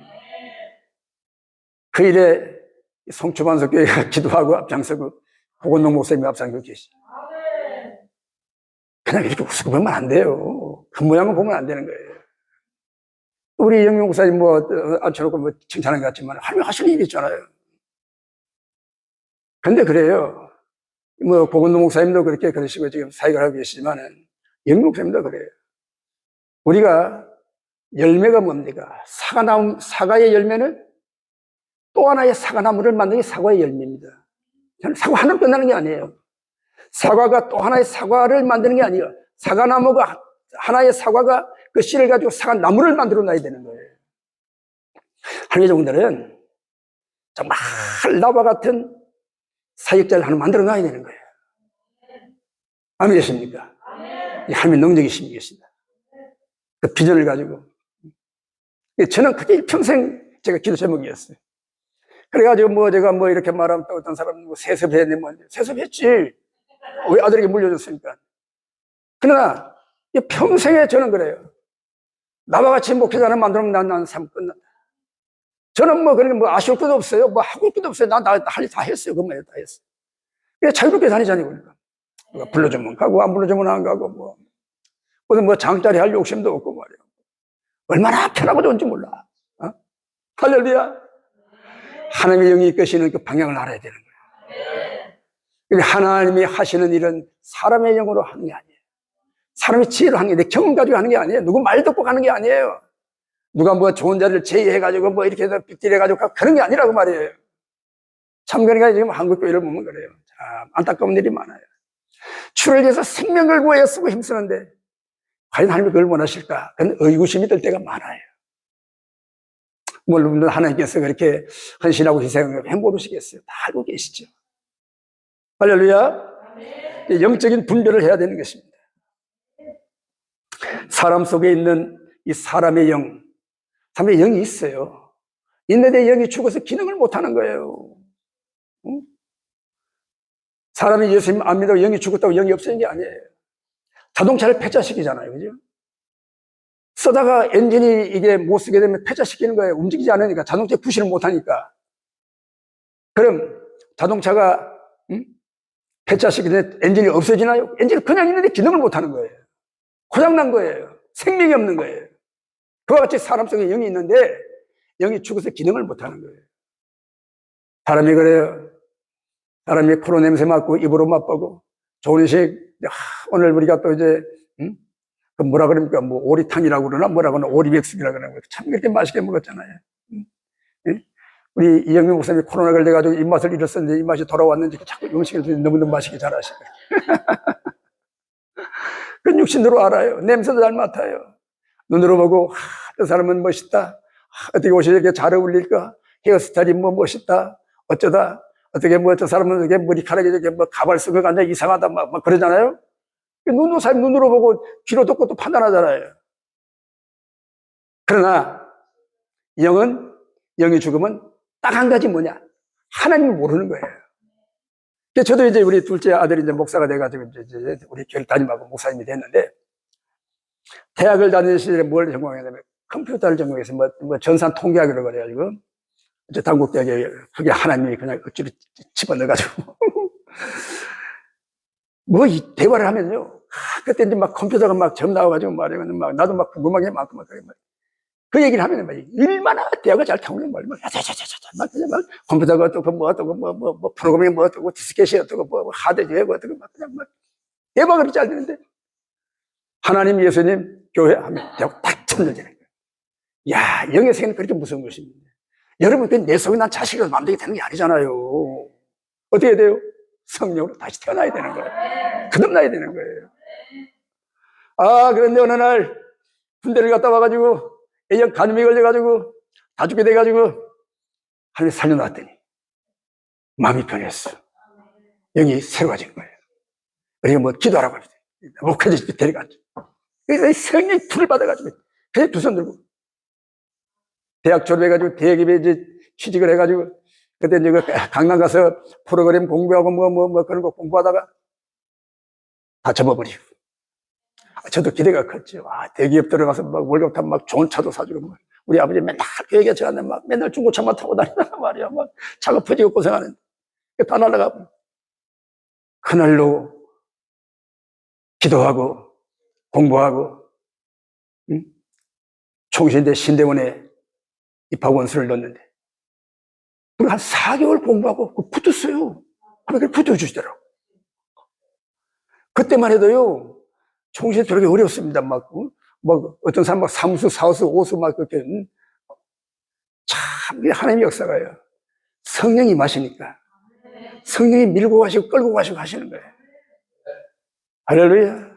[SPEAKER 1] 그 일에 송추반석 교회가 기도하고 앞장서고, 고건동 목사님이 앞장서고 계시죠. 그냥 이렇게 우습게 보면 안 돼요. 그 모양을 보면 안 되는 거예요. 우리 영명 목사님 앉혀놓고 칭찬한 것 같지만 하나님 하시는 일이 있잖아요. 근데 그래요. 고건도 목사님도 그렇게 그러시고 지금 사역을 하고 계시지만은 영명 목사님도 그래요. 우리가 열매가 뭡니까? 사과의 열매는 또 하나의 사과나무를 만드는 게 사과의 열매입니다. 저는 사과 하나로 끝나는 게 아니에요. 사과가 또 하나의 사과를 만드는 게 아니에요. 사과나무가 하나의 사과가 그 씨를 가지고 사과나무를 만들어 놔야 되는 거예요. 하나님의 종들은 정말 나와 같은 사역자를 하나 만들어 놔야 되는 거예요. 아멘이십니까? 하나님의 능력이신 것입니다. 그 비전을 가지고. 저는 그게 일평생 제가 기도 제목이었어요. 그래가지고 제가 이렇게 말하면 또 어떤 사람은 세습했네, 세습했지. 왜 아들에게 물려줬으니까. 그러나 평생에 저는 그래요. 나와 같이 목회자를 만들면 난 삶 끝난다. 저는 그러니까 아쉬울 것도 없어요. 하고 있을 것도 없어요. 난 할 일 다 했어요. 그만 다 했어요. 그냥 자유롭게 다니자니, 그러니까. 불러주면 가고, 안 불러주면 안 가고, 무슨 뭐 장짜리 할 욕심도 없고 말이야. 얼마나 편하고 좋은지 몰라. 어? 할렐루야. 하나님의 영이 이끄시는 그 방향을 알아야 되는 거야. 하나님이 하시는 일은 사람의 영으로 하는 게 아니에요. 사람의 지혜로 하는 게 아니에요. 경험 가지고 하는 게 아니에요. 누구 말 듣고 가는 게 아니에요. 누가 뭐 좋은 자리를 제의해가지고 뭐 이렇게 해서 빅딜해가지고 그런 게 아니라고 말이에요. 참 그러니까 지금 한국교회를 보면 그래요. 참 안타까운 일이 많아요. 주를 위해서 생명을 구하여 쓰고 힘쓰는데 과연 하나님이 그걸 원하실까? 그건 의구심이 들 때가 많아요. 물론 하나님께서 그렇게 헌신하고 희생을 해 모르시겠어요. 다 알고 계시죠. 할렐루야. 영적인 분별을 해야 되는 것입니다. 사람 속에 있는 이 사람의 영, 사람의 영이 있어요. 있는데 영이 죽어서 기능을 못하는 거예요. 응? 사람이 예수님 안 믿어 영이 죽었다고 영이 없어진 게 아니에요. 자동차를 폐차시키잖아요. 그죠? 쓰다가 엔진이 이게 못 쓰게 되면 폐차시키는 거예요. 움직이지 않으니까. 자동차 부실을 못 하니까. 그럼 자동차가 폐차시키는데 엔진이 없어지나요? 엔진은 그냥 있는데 기능을 못 하는 거예요. 고장난 거예요. 생명이 없는 거예요. 그와 같이 사람 속에 영이 있는데 영이 죽어서 기능을 못 하는 거예요. 사람이 그래요. 사람이 코로 냄새 맡고 입으로 맛보고 좋은 음식, 오늘 우리가 또 이제 그 뭐라 그럽니까? 뭐 오리탕이라고 그러나 뭐라 그러나 오리백숙이라고 그러나 참 그렇게 맛있게 먹었잖아요. 우리 이영민 목사님이 코로나 걸려가지고 입맛을 잃었었는데 입맛이 돌아왔는지 자꾸 음식을 너무너무 맛있게 잘하시고 그건 육신으로 알아요. 냄새도 잘 맡아요. 눈으로 보고 저 사람은 멋있다. 어떻게 옷이 이렇게 잘 어울릴까? 헤어스타일이 뭐 멋있다. 어쩌다 어떻게 뭐 저 사람은 이렇게 머리카락이 이렇게 뭐 가발 쓴 거 같냐 이상하다 막 그러잖아요. 눈으로 보고 귀로 듣고 또 판단하잖아요. 그러나 영이 죽으면 딱 한 가지 뭐냐? 하나님을 모르는 거예요. 저도 이제 우리 둘째 아들이 이제 목사가 돼가지고 이제 우리 교회 담임하고 목사님이 됐는데 대학을 다니는 시절에 뭘 전공했냐면 컴퓨터를 전공해서 뭐 전산 통계학이라고 그래가지고 이제 단국대학에 그게 하나님이 그냥 억지로 집어넣어가지고 뭐 이 대화를 하면요. 그때 이제 막 컴퓨터가 막 점 나와가지고 말이야. 막 나도 막 궁금한 게 많고 막 그래. 그 얘기를 하면 막 얼마나 대화가 잘 통하는 말이야. 막 컴퓨터가 어떻고 뭐 어떻고 뭐 프로그램이 뭐 어떻고 디스켓이 어떻고 뭐 하드웨어가 어떻고 막 그냥 막 대화가 그렇게 잘 되는데 하나님, 예수님, 교회 하면 대화가 딱 천져지는 거예요. 야, 영의 세계는 그렇게 무서운 것입니다. 여러분, 내 속에 난 자식을 만들게 되는 게 아니잖아요. 어떻게 돼요? 성령으로 다시 태어나야 되는 거예요. 거듭나야 되는 거예요. 그런데 어느 날 군대를 갔다 와가지고 A형 간염이 걸려가지고 다 죽게 돼가지고 하늘에 살려놨더니 마음이 변했어. 영이 새로워진 거예요. 그리고 뭐 기도하라고 합니다. 목회지 데려갔죠. 그래서 성령이 불을 받아가지고 그냥 두 손 들고 대학 졸업해가지고 대기업에 이제 취직을 해가지고 그때 이제 강남 가서 프로그램 공부하고 뭐 그런 거 공부하다가 다 접어버리고. 저도 기대가 컸죠. 대기업 들어가서 막 월급 타면 막 좋은 차도 사주고 막. 우리 아버지 맨날 그 얘기가 저한테 막 맨날 중고차만 타고 다니단 말이야. 막 차가 퍼지고 고생하는데. 다 날아가고. 그날로 기도하고 공부하고 총신대 신대원에 입학 원서를 넣었는데 그리고 한 4개월 공부하고 붙었어요. 그렇게 붙어주시더라고. 그때만 해도요 총신대 저렇게 어려웠습니다. 막 어떤 사람 막 사무소, 사우스, 오수 막 그렇게 참 하나님의 역사가요. 성령이 마시니까 성령이 밀고 가시고 끌고 가시고 하시는 거예요. 할렐루야.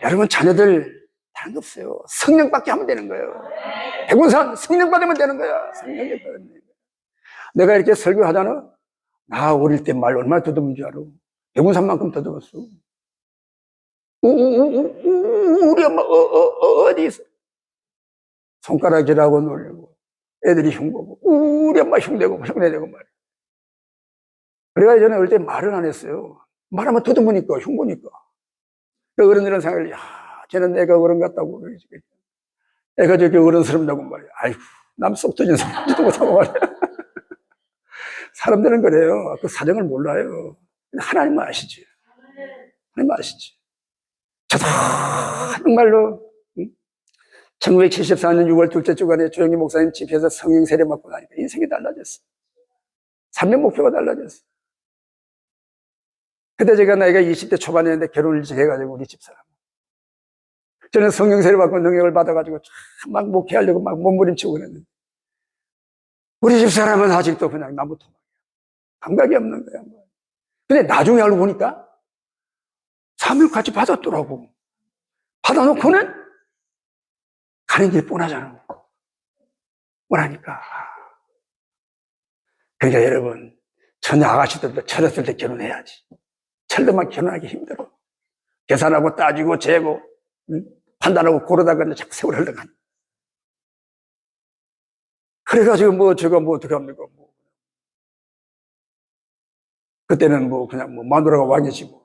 [SPEAKER 1] 여러분 자녀들 다른 거 없어요. 성령밖에 하면 되는 거예요. 백운산 성령 받으면 되는 거야. 성령이 받으면 되는 거야. 내가 이렇게 설교하잖아. 나 어릴 때 말 얼마나 더듬은 줄 알아. 백운산만큼 더듬었어. 우리 엄마 어디 있어? 손가락질하고 놀리고 애들이 흉보고 우리 엄마 흉내대고 말이야. 그래가지고 저는 어릴 때 말을 안 했어요. 말하면 더듬으니까 흉보니까. 어른들은 생각을 쟤는 내가 어른 같다고 애가 저렇게 어른스럽다고 말이야. 아이고 남 속 터진 소리도 못하고 말이야. 사람들은 그래요. 그 사정을 몰라요. 하나님은 아시지. 하나님은 아시지. 저도 정말로 1974년 6월 둘째 주간에 조영기 목사님 집회에서 성령 세례 받고 나니까 인생이 달라졌어. 삶의 목표가 달라졌어. 그때 제가 나이가 20대 초반이었는데 결혼을 일찍 해가지고 우리 집사람. 저는 성령 세례 받고 능력을 받아가지고 막 목회하려고 막 몸부림치고 그랬는데 우리 집사람은 아직도 그냥 나무 토막이야. 감각이 없는 거야. 근데 나중에 알고 보니까 사명까지 받았더라고. 받아놓고는 가는 길 뻔하잖아. 뻔하니까. 그러니까 여러분, 처녀 아가씨들도 철없을 때 결혼해야지. 철들만 결혼하기 힘들어. 계산하고 따지고 재고 판단하고 고르다가 자꾸 세월 흘러가니. 그래가지고 뭐 제가 뭐 어떻게 합니까? 뭐. 그때는 뭐 그냥 뭐 마누라가 왕이시고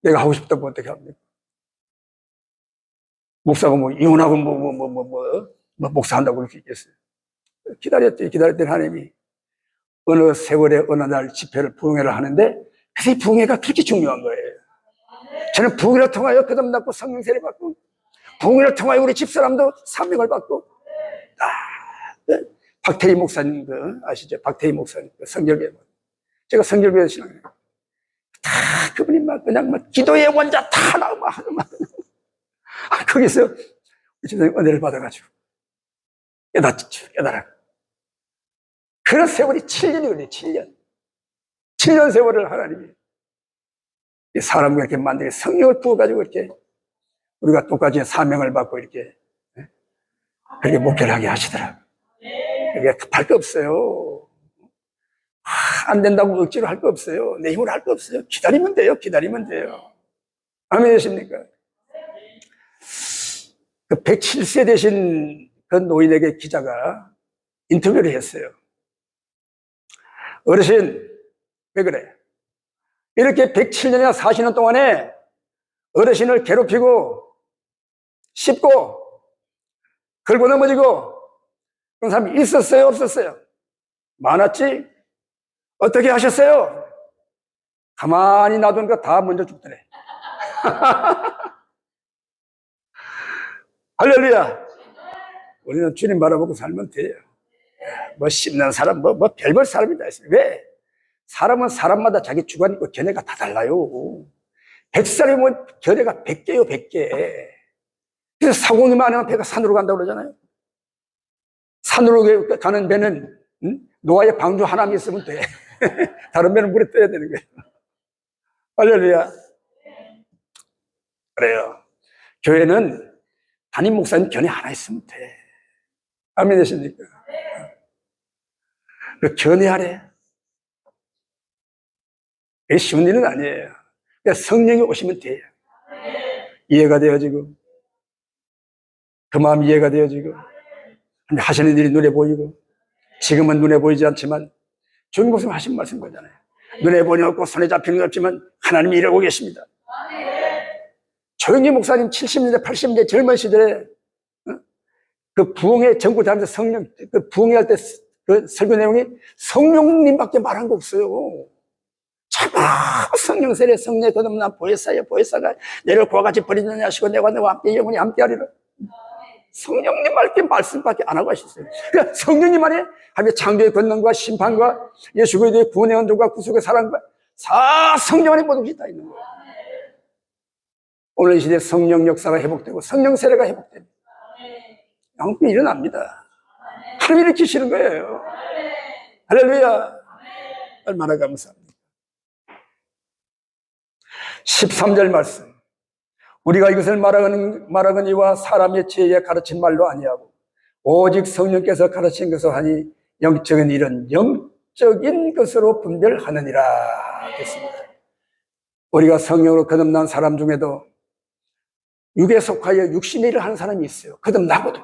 [SPEAKER 1] 내가 하고 싶다고 어떻게 합니까? 목사가 뭐 이혼하고 목사한다고 그럴 수 있겠어요. 기다렸더니 하나님이 어느 세월에 어느 날 집회를 부흥회를 하는데 그래서 이 부흥회가 그렇게 중요한 거예요. 저는 부흥회를 통하여 거듭났고 성령 세례 받고 부흥회를 통하여 우리 집사람도 사명을 받고 박태희 목사님 아시죠? 박태희 목사님 성결교회 제가 성결교회 신앙이에요. 다 그분이 막 그냥 막 기도의 원자 다 나오고 막 거기서 우리 집사님 은혜를 받아가지고 깨달아. 그런 세월이 7년이 걸려요. 7년 세월을 하나님이 사람을 이렇게 만들게 성령을 부어가지고 이렇게 우리가 똑같이 사명을 받고 이렇게 그렇게 목회를 하게 하시더라고요. 그게 급할 거 없어요. 안 된다고 억지로 할 거 없어요. 내 힘으로 할 거 없어요. 기다리면 돼요. 아멘 되십니까? 그 107세 되신 그 노인에게 기자가 인터뷰를 했어요. 어르신, 왜 그래? 이렇게 107년이나 사시는 동안에 어르신을 괴롭히고 씹고 걸고 넘어지고 그런 사람이 있었어요? 없었어요? 많았지? 어떻게 하셨어요? 가만히 놔두니까 다 먼저 죽더래. 할렐루야! 우리는 주님 바라보고 살면 돼요. 뭐 씹는 사람, 뭐 별별 사람이 다 있어요. 왜? 사람은 사람마다 자기 주관 있고 견해가 다 달라요. 100살이면 견해가 100개요, 100개. 그래서 사고기만 안 하면 배가 산으로 간다고 그러잖아요. 산으로 가는 배는 노아의 방주 하나만 있으면 돼. 다른 배는 물에 떠야 되는 거예요. 할렐루야. 그래요. 교회는 담임 목사님 견해 하나 있으면 돼. 아멘 되십니까? 견해하래. 그게 쉬운 일은 아니에요. 그러니까 성령이 오시면 돼요. 이해가 되어지고, 그 마음 이해가 되어지고, 하시는 일이 눈에 보이고, 지금은 눈에 보이지 않지만, 주님 목사님 하신 말씀 거잖아요. 눈에 보이는 없고 손에 잡히는 게 없지만, 하나님이 이러고 계십니다. 조영기 목사님 70년대, 80년대 젊은 시절에, 그 부흥회 전국하면서 성령, 그 부흥회 할 때 그 설교 내용이 성령님밖에 말한 거 없어요. 참 성령 세례 성령 거듭나 보혜사가 내를 그와 같이 버리느냐 하시고 내가 너와 함께 영원히 함께하리라. 성령님 말씀밖에 안 하고 하셨어요. 그러니까 성령님 안에 하나님의 창조의 권능과 심판과 예수 그리스도의 구원의 은총과 구속의 사랑과 성령 안에 모든 것이 다 있는 거예요. 오늘 이 시대에 성령 역사가 회복되고 성령 세례가 회복됩니다. 양육이 일어납니다. 하나님이 일으키시는 거예요. 할렐루야. 얼마나 감사합니다. 13절 말씀. 우리가 이것을 말하거니와 사람의 지혜에 가르친 말로 아니하고 오직 성령께서 가르친 것을 하니 영적인 일은 영적인 것으로 분별하느니라 됐습니다. 우리가 성령으로 거듭난 사람 중에도 육에 속하여 육신의 일을 하는 사람이 있어요. 거듭나고도.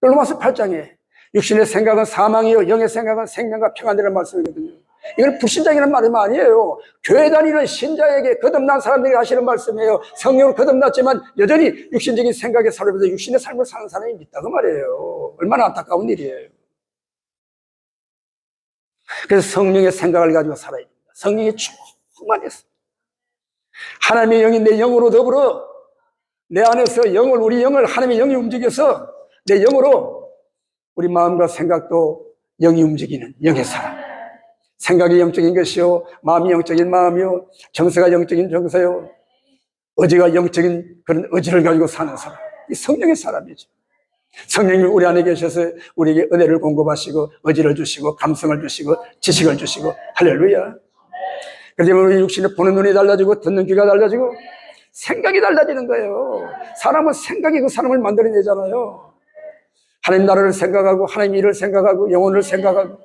[SPEAKER 1] 로마서 8장에 육신의 생각은 사망이요 영의 생각은 생명과 평안이라는 말씀이거든요. 이건 불신자이라는 말이 아니에요. 교회 다니는 신자에게 거듭난 사람들이 하시는 말씀이에요. 성령으로 거듭났지만 여전히 육신적인 생각에 살면서 육신의 삶을 사는 사람이 있다 그 말이에요. 얼마나 안타까운 일이에요. 그래서 성령의 생각을 가지고 살아야 됩니다. 성령이 충만해서 하나님의 영이 내 영으로 더불어 내 안에서 우리 영을 하나님의 영이 움직여서 내 영으로 우리 마음과 생각도 영이 움직이는 영의 사람. 생각이 영적인 것이요, 마음이 영적인 마음이요, 정서가 영적인 정서요, 의지가 영적인 그런 의지를 가지고 사는 사람. 이 성령의 사람이죠. 성령님이 우리 안에 계셔서 우리에게 은혜를 공급하시고 의지를 주시고 감성을 주시고 지식을 주시고 할렐루야. 그래서 우리 육신에 보는 눈이 달라지고 듣는 귀가 달라지고 생각이 달라지는 거예요. 사람은 생각이 그 사람을 만들어내잖아요. 하나님 나라를 생각하고 하나님 일을 생각하고 영혼을 생각하고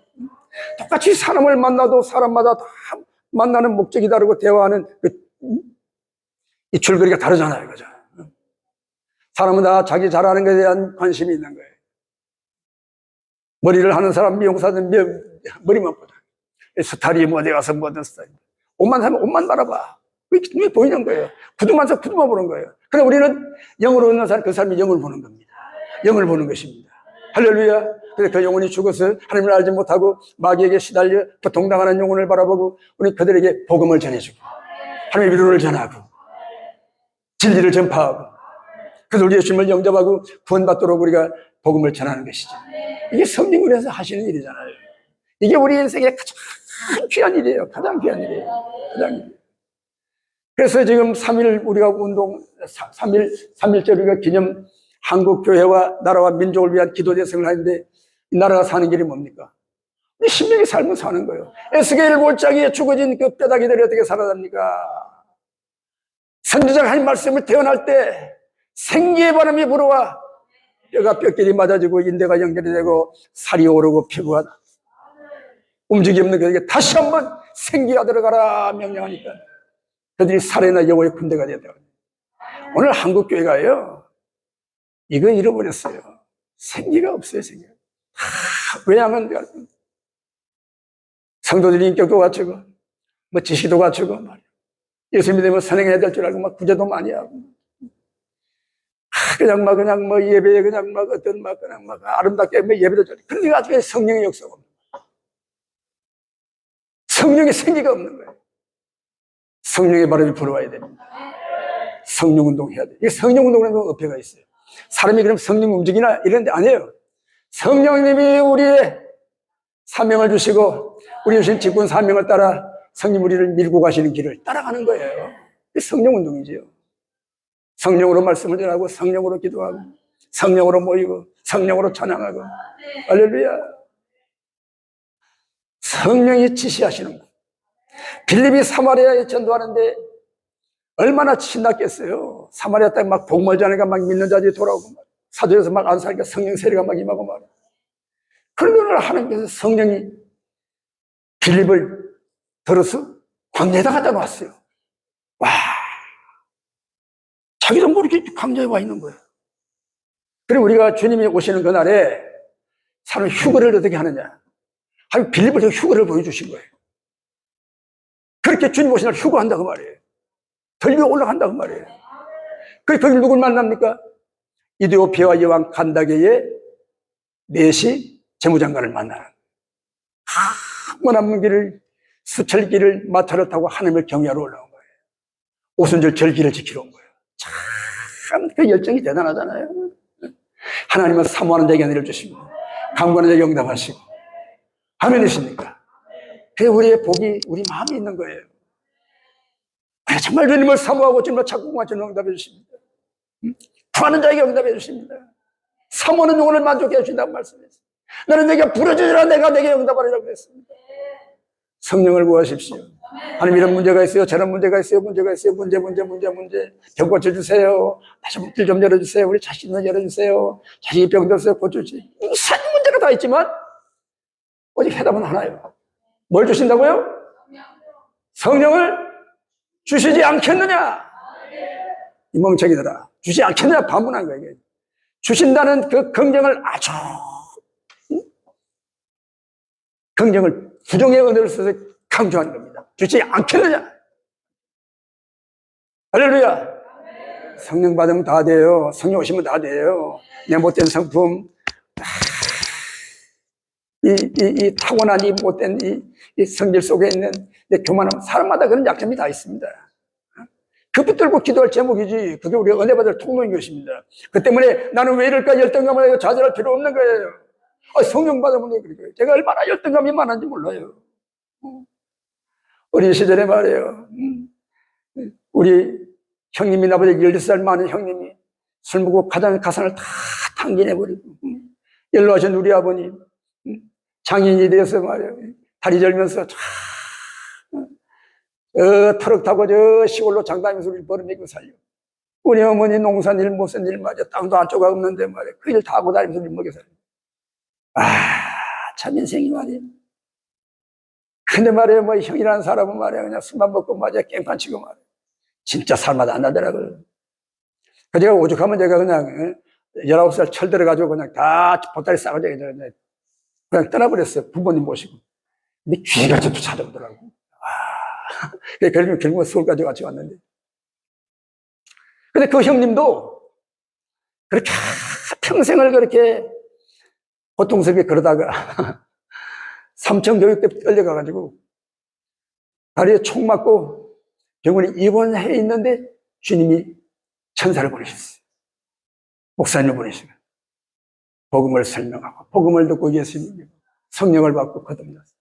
[SPEAKER 1] 똑같이 사람을 만나도 사람마다 다 만나는 목적이 다르고 대화하는 이 줄거리가 다르잖아요. 그죠? 사람은 다 자기 잘하는 것에 대한 관심이 있는 거예요. 머리를 하는 사람, 미용사는 머리만 보자. 스타일이 어디 가서 뭐든 스타일. 옷만 사면 옷만 바라봐. 그게 보이는 거예요. 구두만 사면 구두만 보는 거예요. 그래 우리는 영으로 있는 사람, 그 사람이 영을 보는 겁니다. 영을 보는 것입니다. 할렐루야. 그래서 그 영혼이 죽어서 하나님을 알지 못하고 마귀에게 시달려 고통당하는 영혼을 바라보고 우리 그들에게 복음을 전해주고 하나님의 위로를 전하고 진리를 전파하고 그래서 우리 예수님을 영접하고 구원받도록 우리가 복음을 전하는 것이죠. 이게 성령으로서 하시는 일이잖아요. 이게 우리 인생의 가장 귀한 일이에요. 가장 귀한 일이에요. 가장 귀한 일. 그래서 지금 3일 우리가 운동, 3일째 우리가 기념 한국교회와 나라와 민족을 위한 기도 대성을 하는데 이 나라가 사는 길이 뭡니까? 우리 신명의 삶을 사는 거예요. 에스겔 골짜기에 죽어진 그 뼈다귀들이 어떻게 살아납니까? 선지자가 한 말씀을 태어날 때 생기의 바람이 불어와 뼈가 뼈끼리 맞아지고 인대가 연결이 되고 살이 오르고 피부가 움직임 없는 그에게 다시 한번 생기가 들어가라 명령하니까 그들이 살해나 여호와의 군대가 되었다. 오늘 한국교회가요 이거 잃어버렸어요. 생기가 없어요. 생기가 외양은 성도들이 인격도 갖추고 뭐 지식도 갖추고 예수 믿으면 선행해야 될 줄 알고 막 구제도 많이 하고 그냥 뭐 예배에 그냥 막 어떤 막 그냥 막 아름답게 뭐 예배도 잘 그러니까 아직까지 성령의 역사가 없는 거예요. 성령의 생기가 없는 거예요. 성령의 바람이 불어와야 됩니다. 성령 운동해야 돼요. 이게 성령 운동이라는 건 어폐가 있어요. 사람이 그럼 성령 움직이나 이런데 아니에요. 성령님이 우리의 사명을 주시고 우리 주신 직분 사명을 따라 성령 우리를 밀고 가시는 길을 따라가는 거예요. 이게 성령 운동이지요. 성령으로 말씀을 전하고 성령으로 기도하고 성령으로 모이고 성령으로 찬양하고 할렐루야. 성령이 지시하시는 거. 빌립이 사마리아에 전도하는데 얼마나 신났겠어요. 사마리아 땅에 막 복음을 전하니까 막 믿는 자들이 돌아오고 사도에서 막 안 사니까 성령 세례가 막 임하고 말이야. 그러면 하나님께서 성령이 빌립을 들어서 광야에다 갖다 놨어요. 와, 자기도 모르게 광야에 와 있는 거예요. 그리고 우리가 주님이 오시는 그날에 사람 휴거를 어떻게 하느냐. 하여튼 빌립을 휴거를 보여주신 거예요. 그렇게 주님 오신 날 휴거한다 그 말이에요. 덜 위에 올라간다 그 말이에요. 그래서 거기 누굴 만납니까? 이디오피아와 여왕 간다게의 넷이 재무장관을 만나는 먼 길을 수철 길을 마차를 타고 하나님을 경외하러 올라온 거예요. 오순절 절기를 지키러 온 거예요. 참 그 열정이 대단하잖아요. 하나님은 사모하는 자에게 은혜를 주십니다. 강구하는 자에게 응답하시고 아멘이십니까? 그게 우리의 복이 우리 마음에 있는 거예요. 정말 주님을 사모하고 주님을 찾고 주님을 응답해 주십니다. 구하는 자에게 응답해 주십니다. 사모하는 영혼을 만족해 주신다고 말씀했어요. 나는 내가 부르짖으라 내가 내게 응답하리라고 했습니다. 성령을 구하십시오. 하나님 이런 문제가 있어요. 저런 문제가 있어요. 문제. 병 고쳐주세요. 다시 길 좀 열어주세요. 우리 자신을 열어주세요. 자식이 병들었어요. 고쳐주세요. 이산 문제가 다 있지만 오직 해답은 하나예요. 뭘 주신다고요? 성령을 주시지 않겠느냐? 이 멍청이들아. 주시지 않겠느냐? 반문한 거예요. 주신다는 그 긍정을 아주 긍정을 부정의 언어를 써서 강조하는 겁니다. 주지 않겠느냐? 할렐루야. 성령 받으면 다 돼요. 성령 오시면 다 돼요. 내 못된 성품, 이 타고난 이 못된 이 성질 속에 있는 교만함, 사람마다 그런 약점이 다 있습니다. 그 붙들고 기도할 제목이지. 그게 우리가 은혜 받을 통로인 것입니다. 그 때문에 나는 왜 이럴까 열등감을 해서 좌절할 필요 없는 거예요. 성령 받으면 그러니까 제가 얼마나 열등감이 많은지 몰라요. 어린 시절에 말이에요. 우리 형님이 나보다 10살 많은 형님이 술 먹고 가산을 다 탕진해버리고, 연로하신 우리 아버님, 장인이 되어서 말이에요. 다리 절면서 트럭 타고 저 시골로 장담면서 우리 벌어먹고 살려. 우리 어머니 농산일 무슨 일 말이야. 땅도 한쪽가 없는데 말이야. 그 일 다 하고 다니면서 우리 먹여 살려. 참 인생이 말이야. 근데 말이야, 뭐 형이라는 사람은 말이야, 그냥 술만 먹고 말이야, 깽판 치고 말이야. 진짜 살맛 안 나더라고요. 그 제가 오죽하면 제가 그냥 19살 철 들어가지고 그냥 다 보따리 싸가지고 그냥 떠나버렸어요. 부모님 모시고. 근데 귀같이 또 찾아오더라고. 그러면 결국은 서울까지 같이 왔는데. 근데 그 형님도 그렇게 평생을 그렇게 고통스럽게 그러다가 삼청교육 때 떨려가가지고 다리에 총 맞고 병원에 입원해 있는데 주님이 천사를 보내셨어요. 목사님을 보내시고 복음을 설명하고 복음을 듣고 예수님이 성령을 받고 거듭났어요.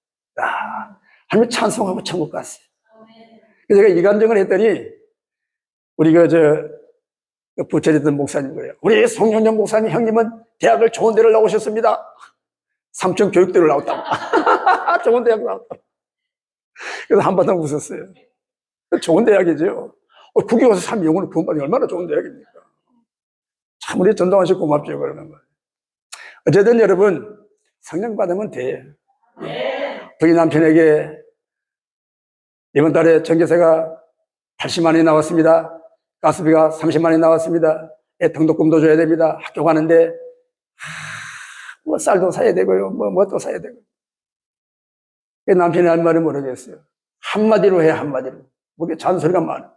[SPEAKER 1] 하나님 찬송하고 천국 갔어요. 그래서 제가 이간증을 했더니 우리 부처리던 목사님 그래요. 우리 송영정 목사님 형님은 대학을 좋은 데를 나오셨습니다. 삼청 교육대를 나왔다고. 좋은 대학 나왔다고. 그래서 한바탕 웃었어요. 좋은 대학이죠. 국에 가서 3영혼을 구원받으니 얼마나 좋은 대학입니까? 참 우리 전동환 씨 고맙죠. 그러는 거예요. 어쨌든 여러분 성령 받으면 돼. 부인 남편에게 이번 달에 전기세가 80만 원이 나왔습니다. 가스비가 30만 원이 나왔습니다. 애 등록금도 줘야 됩니다. 학교 가는데 뭐 쌀도 사야 되고요. 뭐 또 사야 되고. 남편이 할 말을 모르겠어요. 한마디로 해, 한마디로. 뭐게 잔소리가 많아.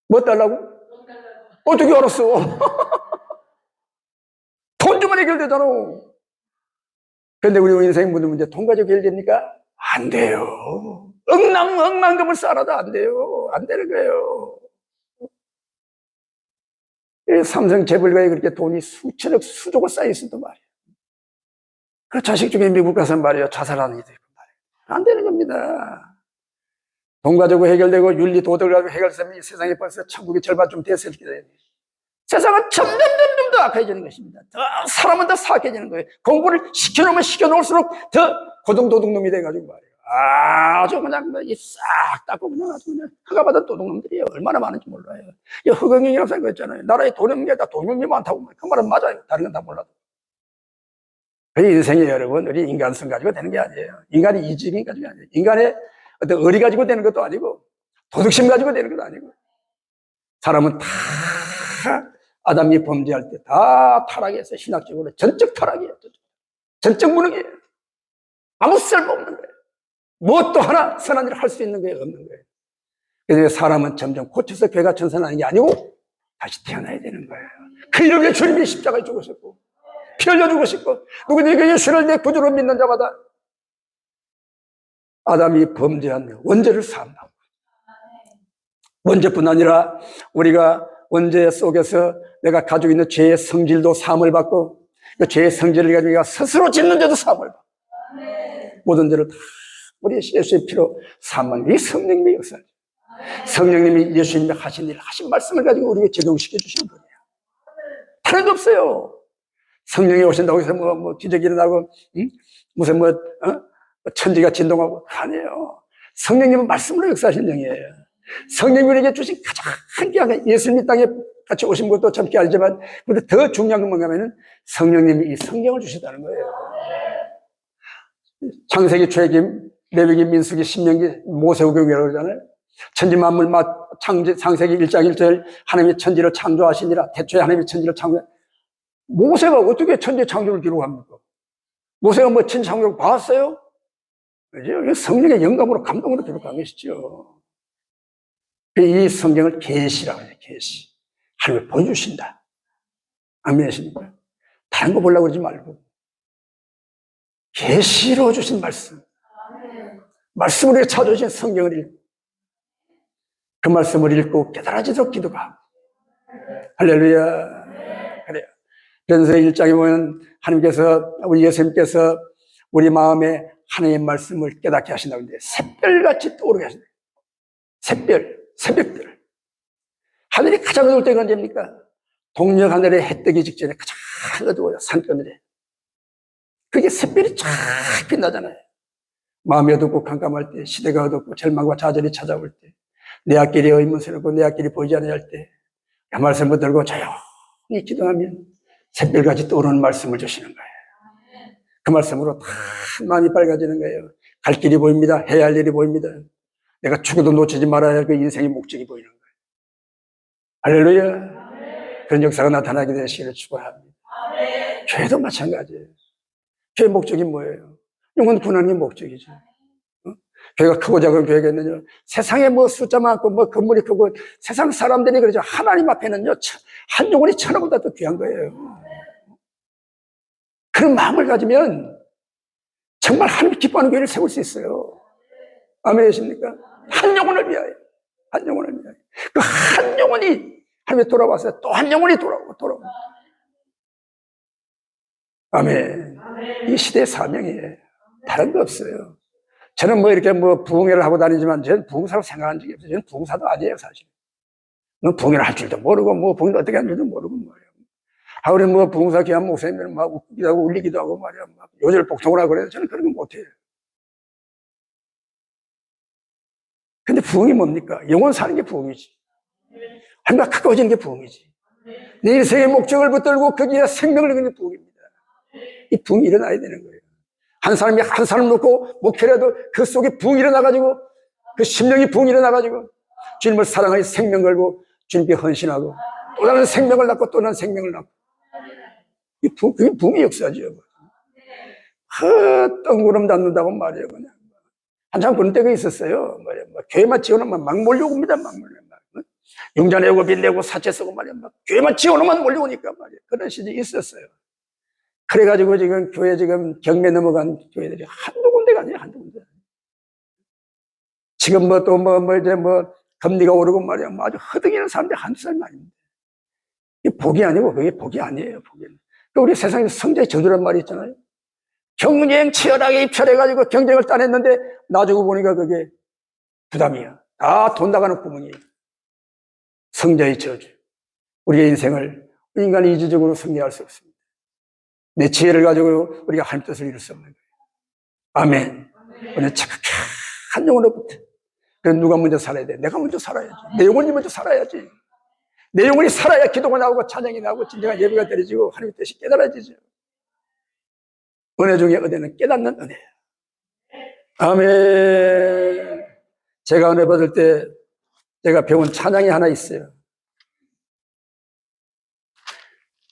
[SPEAKER 1] 뭐 달라고? 어떻게 알았어? 돈 주면 해결되잖아. 근데 우리 인생 모든 문제 돈 가지고 해결됩니까? 안 돼요. 억만금을 쌓아도 안 돼요. 안 되는 거예요. 삼성 재벌가에 그렇게 돈이 수천억, 수조가 쌓여있어도 말이에요. 그 자식 중에 미국 가서 말이에요. 자살하는 이도 있고 말이에요. 안 되는 겁니다. 돈 가지고 해결되고 윤리, 도덕을 가지고 해결되면 이 세상에 벌써 천국의 절반쯤 됐을 거예요. 세상은 점점 더 악해지는 것입니다. 사람은 더 사악해지는 거예요. 공부를 시켜놓으면 시켜놓을수록 더 고등도둑놈이 돼가지고 말이에요. 아주 그냥 싹 닦고 그냥 아주 그냥 허가받은 도둑놈들이에요. 얼마나 많은지 몰라요. 이 허경영이라고 생각했잖아요. 나라에 돈 없는 게 다 도둑놈이 많다고. 그 말은 맞아요. 다른 건 다 몰라도. 그 인생이 여러분, 우리 인간성 가지고 되는 게 아니에요. 인간이 이직이 가지고 아니에요. 인간의 어떤 의리 가지고 되는 것도 아니고, 도덕심 가지고 되는 것도 아니고. 사람은 다 아담이 범죄할 때 다 타락해서 신학적으로 전적 타락이에요. 전적 무능이에요. 아무 쓸모없는 거예요. 무엇도 하나 선한 일을 할 수 있는 게 없는 거예요. 그래서 사람은 점점 고쳐서 괴가 천선하는 게 아니고 다시 태어나야 되는 거예요. 그 이름 위해 주님이 십자가에 죽으셨고 피 흘려 죽으셨고 누구든지 예수를 내 구주로 믿는 자마다 아담이 범죄한 원죄를 사한다. 원죄뿐 아니라 우리가 원죄 속에서 내가 가지고 있는 죄의 성질도 사함을 받고 그 죄의 성질을 가지고 내가 스스로 짓는 죄도 사함을 받고 모든 죄를 다 우리 예수의 피로 사함만 이 성령님의 역사죠. 성령님이 예수님이 하신 일, 하신 말씀을 가지고 우리에게 적용시켜 주시는 분이에요. 다른 거 없어요. 성령이 오신다고 해서 뭐 기적이 일어나고 무슨 천지가 진동하고 아니에요. 성령님은 말씀으로 역사하신 영이에요. 성령이 우리에게 주신 가장 귀한 예수님 땅에 같이 오신 것도 참 귀하지만 근데 더 중요한 건 뭔가 하면은 성령님이 이 성경을 주시다는 거예요. 창세기, 출애굽기, 레위기, 민수기, 신명기, 모세오경이라고 그러잖아요. 천지만물 창세기 1장 1절 하나님이 천지를 창조하시니라. 태초에 하나님이 천지를 창조. 모세가 어떻게 천지 창조를 기록합니까? 모세가 뭐 천지 창조를 봤어요? 그죠? 성령의 영감으로 감동으로 기록한 것이죠. 이 성경을 계시라고 해요. 계시. 하나님이 보여주신다. 아멘이십니까? 다른 거 보려고 그러지 말고 계시로 주신 말씀. 말씀으로 찾아주신 성경을 읽고 그 말씀을 읽고 깨달아지도록 기도가. 할렐루야. 그래요. 그래서 1장에 보면 하나님께서, 우리 예수님께서 우리 마음에 하나님의 말씀을 깨닫게 하신다고 하는데, 샛별같이 떠오르게 하신다. 샛별, 새벽들. 하늘이 가장 어두울 때가 언제입니까? 동력 하늘에 해 뜨기 직전에 가장 어두워요. 산더미에. 그게 샛별이 쫙 빛나잖아요. 마음이 어둡고 깜깜할 때, 시대가 어둡고 절망과 좌절이 찾아올 때, 내 앞길이 의문스럽고 내 앞길이 보이지 않을 때, 그 말씀을 들고 조용히 기도하면 샛별같이 떠오르는 말씀을 주시는 거예요. 그 말씀으로 다 마음이 밝아지는 거예요. 갈 길이 보입니다. 해야 할 일이 보입니다. 내가 죽어도 놓치지 말아야 할 그 인생의 목적이 보이는 거예요. 할렐루야. 그런 역사가 나타나게 되시기를 축원합니다. 교회도 마찬가지예요. 교회 목적이 뭐예요? 영혼 구원의 목적이죠. 교회가 크고 작은 교회겠느냐? 세상에 뭐 숫자 많고 뭐 건물이 크고 세상 사람들이 그러죠. 하나님 앞에는요, 한 영혼이 천하보다 더 귀한 거예요. 그런 마음을 가지면 정말 하나님 기뻐하는 교회를 세울 수 있어요. 아멘이십니까? 한 영혼을 위하여. 한 영혼을 위하여. 그 한 영혼이 하나님에 돌아와서 또 한 영혼이 돌아오고. 아멘. 이 시대의 사명이에요. 다른 거 없어요. 저는 뭐 이렇게 뭐 부흥회를 하고 다니지만 저는 부흥사로 생각한 적이 없어요. 저는 부흥사도 아니에요, 사실. 부흥회를 할 줄도 모르고, 뭐 부흥을 어떻게 하는 줄도 모르고 말이에요. 우리 뭐 부흥사 귀한 목사님들은 막 웃기도 하고 울리기도 하고 말이야. 막 요절 복통을 하고 그래서 저는 그런 거 못해요. 근데 부흥이 뭡니까? 영혼 사는 게 부흥이지. 하나님과 가까워지는 게 부흥이지. 내 인생의 목적을 붙들고 거기에 생명을 넣는 게 부흥입니다. 이 부흥이 일어나야 되는 거예요. 한 사람이 한 사람 놓고 목회라도 그 속에 부흥이 일어나가지고, 그 심령이 부흥이 일어나가지고 주님을 사랑하여 생명 걸고 주님께 헌신하고 또 다른 생명을 낳고 또 다른 생명을 낳고, 그게 부흥의 역사죠. 뜬구름 잡는다고 말이에요. 그냥 한참 그런 때가 있었어요. 말이야. 교회만 지어놓으면 막 몰려옵니다. 막 몰려. 용자 내고 빚 내고 사채 쓰고 말이야. 막 교회만 지어놓으면 몰려오니까 말이야. 그런 시절이 있었어요. 그래가지고 지금 교회 지금 경매 넘어간 교회들이 한두 군데가 아니에요. 한두 군데. 지금 뭐 또 이제 금리가 오르고 말이야. 아주 허둥이는 사람들이 한두 사람이 아닙니다. 이게 복이 아니고 그게 복이 아니에요. 복이. 우리 세상에 성자의 저주란 말이 있잖아요. 경쟁 치열하게 입찰해가지고 경쟁을 따냈는데 나중에 보니까 그게 부담이야. 다 돈 나가는 구멍이에요. 성자의 저주. 우리의 인생을 인간이 이주적으로 승리할 수 없습니다. 내 지혜를 가지고 우리가 하나님 뜻을 이룰 수 없는 거예요. 아멘. 오늘 착한 영혼으로부터. 그래서 누가 먼저 살아야 돼? 내가 먼저 살아야지. 내 영혼이 먼저 살아야지. 내 영혼이 살아야 기도가 나오고 찬양이 나오고 진정한 예배가 드려지고 하나님의 뜻이 깨달아지죠. 은혜 중에 은혜는 깨닫는 은혜예요. 아멘. 제가 은혜 받을 때 제가 배운 찬양이 하나 있어요.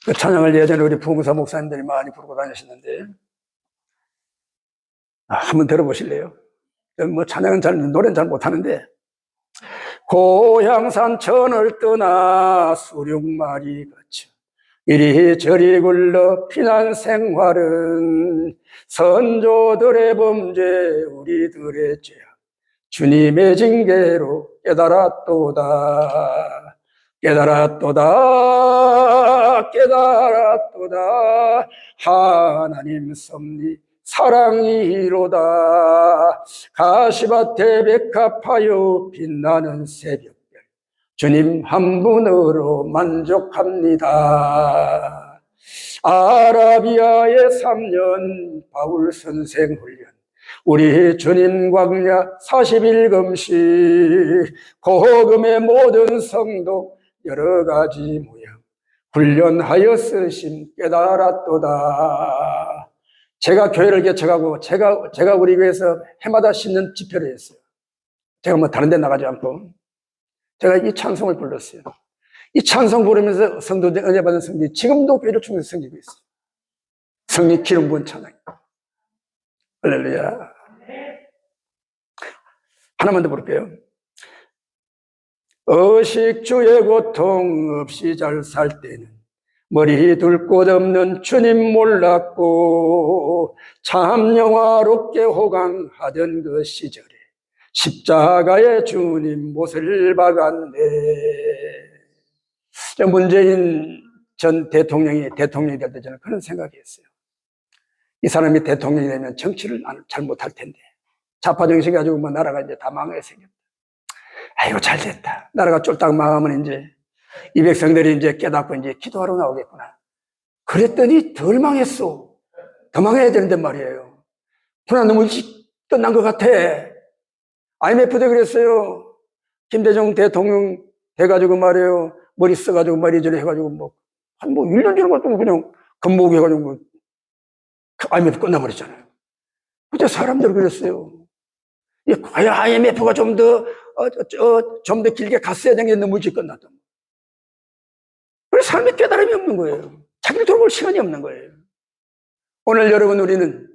[SPEAKER 1] 그 찬양을 예전에 우리 부흥사 목사님들이 많이 부르고 다니셨는데, 한번 들어보실래요? 뭐 찬양은 노래는 잘 못하는데, 고향산 천을 떠나 수륙마리 거쳐 이리저리 굴러 피난 생활은 선조들의 범죄 우리들의 죄 주님의 징계로 깨달았도다. 하나님 섭리 사랑이로다. 가시밭에 백합하여 빛나는 새벽별 주님 한 분으로 만족합니다. 아라비아의 3년 바울 선생 훈련, 우리 주님 광야 40일 금식, 고금의 모든 성도 여러 가지 모양 훈련하여 쓰신 깨달았도다. 제가 교회를 개척하고 제가 우리 교회에서 해마다 씻는 집회를 했어요. 제가 뭐 다른 데 나가지 않고 제가 이 찬송을 불렀어요. 이 찬송 부르면서 성도들, 은혜 받은 성도들이 지금도 교회를 충분히 섬기고 있어요. 성리 기름 부은 찬양. 할렐루야. 하나만 더 부를게요. 의식주의 고통 없이 잘 살 때는 머리 둘 곳 없는 주님 몰랐고 참 영화롭게 호강하던 그 시절에 십자가의 주님 못을 박았네. 저 문재인 전 대통령이 될 때 저는 그런 생각이 했어요. 이 사람이 대통령이 되면 정치를 잘 못할 텐데. 좌파 정신 가지고 뭐 나라가 이제 다 망하게 생겼다. 아이고, 잘 됐다. 나라가 쫄딱 망하면 이제 이 백성들이 이제 깨닫고 이제 기도하러 나오겠구나. 그랬더니 덜 망했어. 더 망해야 되는데 말이에요. 그러나 너무 일찍 끝난 것 같아. IMF도 그랬어요. 김대중 대통령 돼가지고 말이에요. 머리 써가지고 말이 저리 해가지고 한 1년 전에 같은 그냥 건모으기 해가지고 IMF 끝나버렸잖아요. 그때 사람들 그랬어요. 과연 IMF가 좀 더 길게 갔어야 되는 게 너무 일찍 끝났다. 그래서 삶의 깨달음이 없는 거예요. 자기를 돌아볼 시간이 없는 거예요. 오늘 여러분, 우리는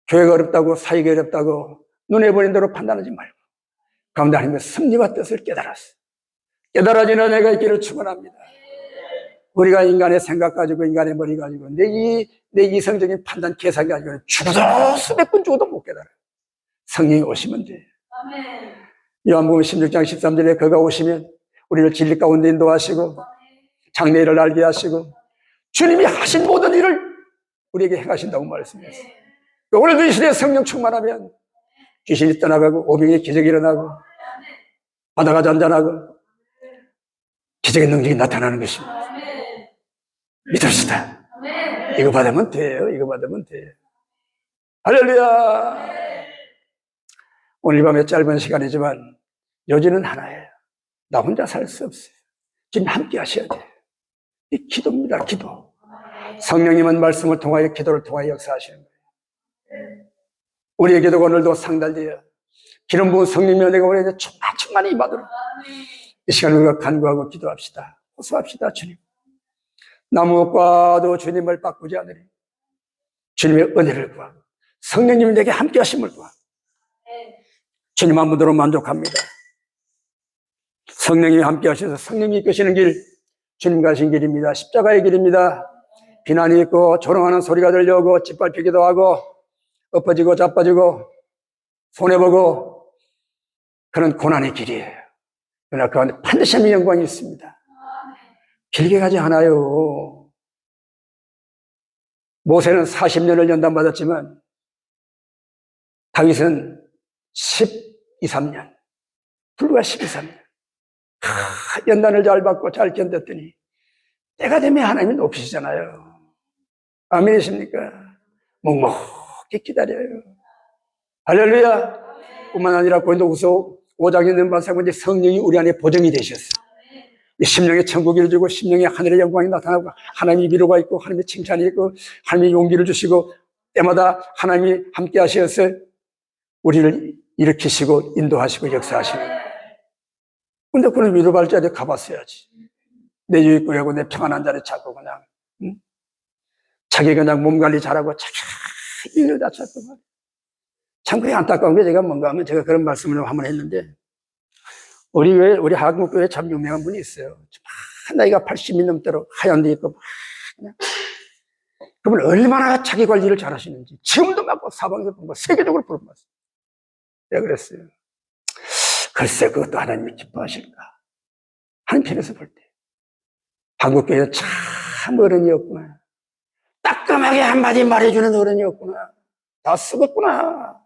[SPEAKER 1] 교회가 어렵다고, 사역이 어렵다고 눈에 보이는 대로 판단하지 말고 가운데 하나님의 섭리와 뜻을 깨달았어. 깨달아지는 애가 있기를 축원합니다. 우리가 인간의 생각 가지고, 인간의 머리 가지고, 내 이성적인 판단, 계산 가지고 죽어도 수백 번 죽어도 못 깨달아요. 성령이 오시면 돼요. 요한복음 16장 13절에 그가 오시면 우리를 진리 가운데 인도하시고 장래일을 알게 하시고 주님이 하신 모든 일을 우리에게 행하신다고 말씀했어요. 오늘도 이 시대에 성령 충만하면 귀신이 떠나가고 오병의 기적이 일어나고 바다가 잔잔하고 기적의 능력이 나타나는 것입니다. 믿읍시다. 이거 받으면 돼요. 이거 받으면 돼요. 할렐루야. 오늘 밤에 짧은 시간이지만 요지는 하나예요. 나 혼자 살 수 없어요. 지금 함께 하셔야 돼요. 이 기도입니다. 기도. 성령님은 말씀을 통하여, 기도를 통하여 역사하시는 거예요. 우리의 기도가 오늘도 상달되어 기름 부은 성령님의 은혜가 우리에게 충만히 임하도록 이 시간 우리가 간구하고 기도합시다. 호소합시다. 주님, 나무과도 주님을 바꾸지 않으리. 주님의 은혜를 구하고 성령님이 내게 함께 하심을 구하고 주님 한 분으로 만족합니다. 성령님이 함께 하셔서 성령이 이끄시는 길, 주님 가신 길입니다. 십자가의 길입니다. 비난이 있고 조롱하는 소리가 들려오고 짓밟히기도 하고 엎어지고 자빠지고 손해보고 그런 고난의 길이에요. 그러나 그 안에 반드시 하는 영광이 있습니다. 길게 가지 않아요. 모세는 40년을 연단받았지만 다윗은 12, 3년, 불과 12, 3년 연단을 잘 받고 잘 견뎠더니 때가 되면 하나님이 높이시잖아요. 아멘이십니까? 묵묵히 기다려요. 할렐루야. 뿐만 아니라 고린도후서 5장에 있는 말씀인데 성령이 우리 안에 보정이 되셨어요. 심령의 천국이 이루어지고 심령의 하늘의 영광이 나타나고 하나님의 위로가 있고 하나님의 칭찬이 있고 하나님의 용기를 주시고 때마다 하나님이 함께 하셔서 우리를 일으키시고 인도하시고 역사하시는 거예요. 근데 그런 위로받을 자리에 가봤어야지. 내 유익구하고 내 평안한 자리 찾고 그냥 자기 그냥 몸 관리 잘하고 자기 일을 다 찾고 말이야. 참 그게 안타까운 게 제가 뭔가 하면 제가 그런 말씀을 한번 했는데 우리 한국교회에 참 유명한 분이 있어요. 나이가 80이 넘도록 하얀 데 있고 그냥 그분 얼마나 자기 관리를 잘 하시는지 지금도 막 사방에서 세계적으로 부름받았어요. 내가 그랬어요. 글쎄 그것도 하나님이 기뻐하실까? 한편에서 볼 때 한국교회는 참 어른이었구나. 따끔하게 한마디 말해주는 어른이었구나. 다 썩었구나.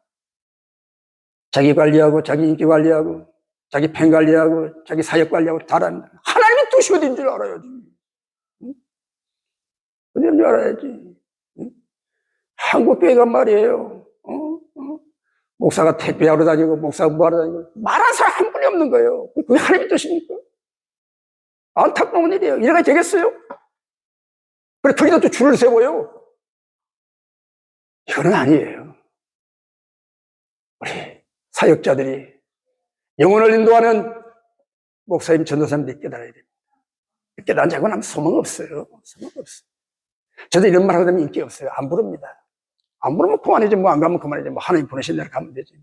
[SPEAKER 1] 자기 관리하고 자기 인기 관리하고 자기 팬 관리하고 자기 사역 관리하고 다른 하나님의 뜻이 어딘 줄 알아야지. 어딘 줄 알아야지. 한국교회가 말이에요. 목사가 택배하러 다니고 목사가 뭐하러 다니고 말하는 사람 한 분이 없는 거예요. 그게 하나님의 뜻입니까? 안타까운 일이에요. 이래가 되겠어요? 그래 거기다 또 줄을 세워요. 이거는 아니에요. 우리 사역자들이 영혼을 인도하는 목사님, 전도사님들이 깨달아야 됩니다. 깨달지 않고 나면 소망 없어요. 소망 없어요. 저도 이런 말 하게 되면 인기 없어요. 안 부릅니다. 안 부르면 그만이지, 뭐 안 가면 그만이지, 뭐 하나님 보내신 대로 가면 되지.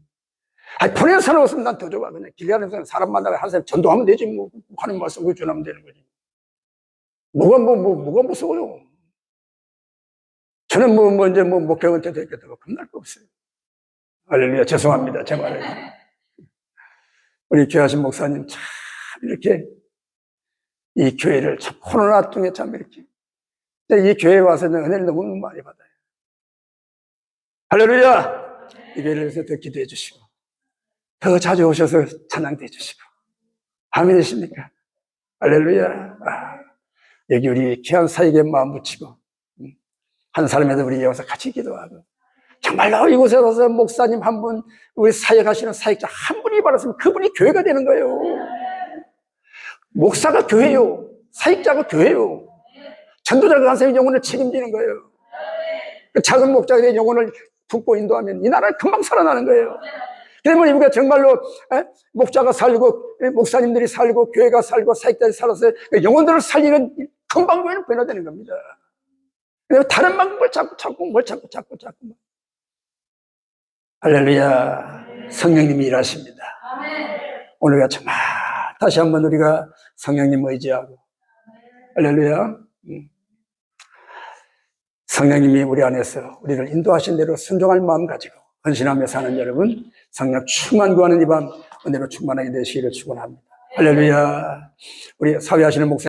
[SPEAKER 1] 아니, 보내는 사람 없으면 난 더 좋아. 그냥 길 가는 사람 만나고 한 사람 전도하면 되지, 뭐. 하나님 말씀 그 전하면 되는 거지. 뭐가 무서워요. 저는 이제 목회원 때 됐겠다고 겁날 거 없어요. 할렐루야. 죄송합니다. 제 말을. 우리 귀하신 목사님 참 이렇게 이 교회를 참 코로나 중에 참 이렇게 이 교회에 와서는 은혜를 너무 많이 받아요. 할렐루야! 이 교회를 위해서 더 기도해 주시고 더 자주 오셔서 찬양도 해주시고 아멘 되십니까? 할렐루야! 여기 우리 귀한 사역에 마음 붙이고 한 사람에도 우리 여기서 같이 기도하고 정말로 이곳에 와서 목사님 한 분, 우리 사역하시는 사역자 한 분이 받았으면 그분이 교회가 되는 거예요. 목사가 교회요. 사역자가 교회요. 전도자가 가서 영혼을 책임지는 거예요. 그 작은 목자들의 영혼을 품고 인도하면 이 나라는 금방 살아나는 거예요. 그러면 우리가 정말로 목자가 살고 목사님들이 살고 교회가 살고 사역자들이 살아서 영혼들을 살리는 금방 교회는 변화되는 겁니다. 다른 방법을 자꾸 할렐루야. 성령님이 일하십니다. 오늘가 정말 다시 한번 우리가 성령님 의지하고 할렐루야. 성령님이 우리 안에서 우리를 인도하신 대로 순종할 마음 가지고 헌신하며 사는 여러분, 성령 충만 구하는 이 밤 은혜로 충만하게 되시기를 축원합니다. 할렐루야. 우리 사회하시는 목사님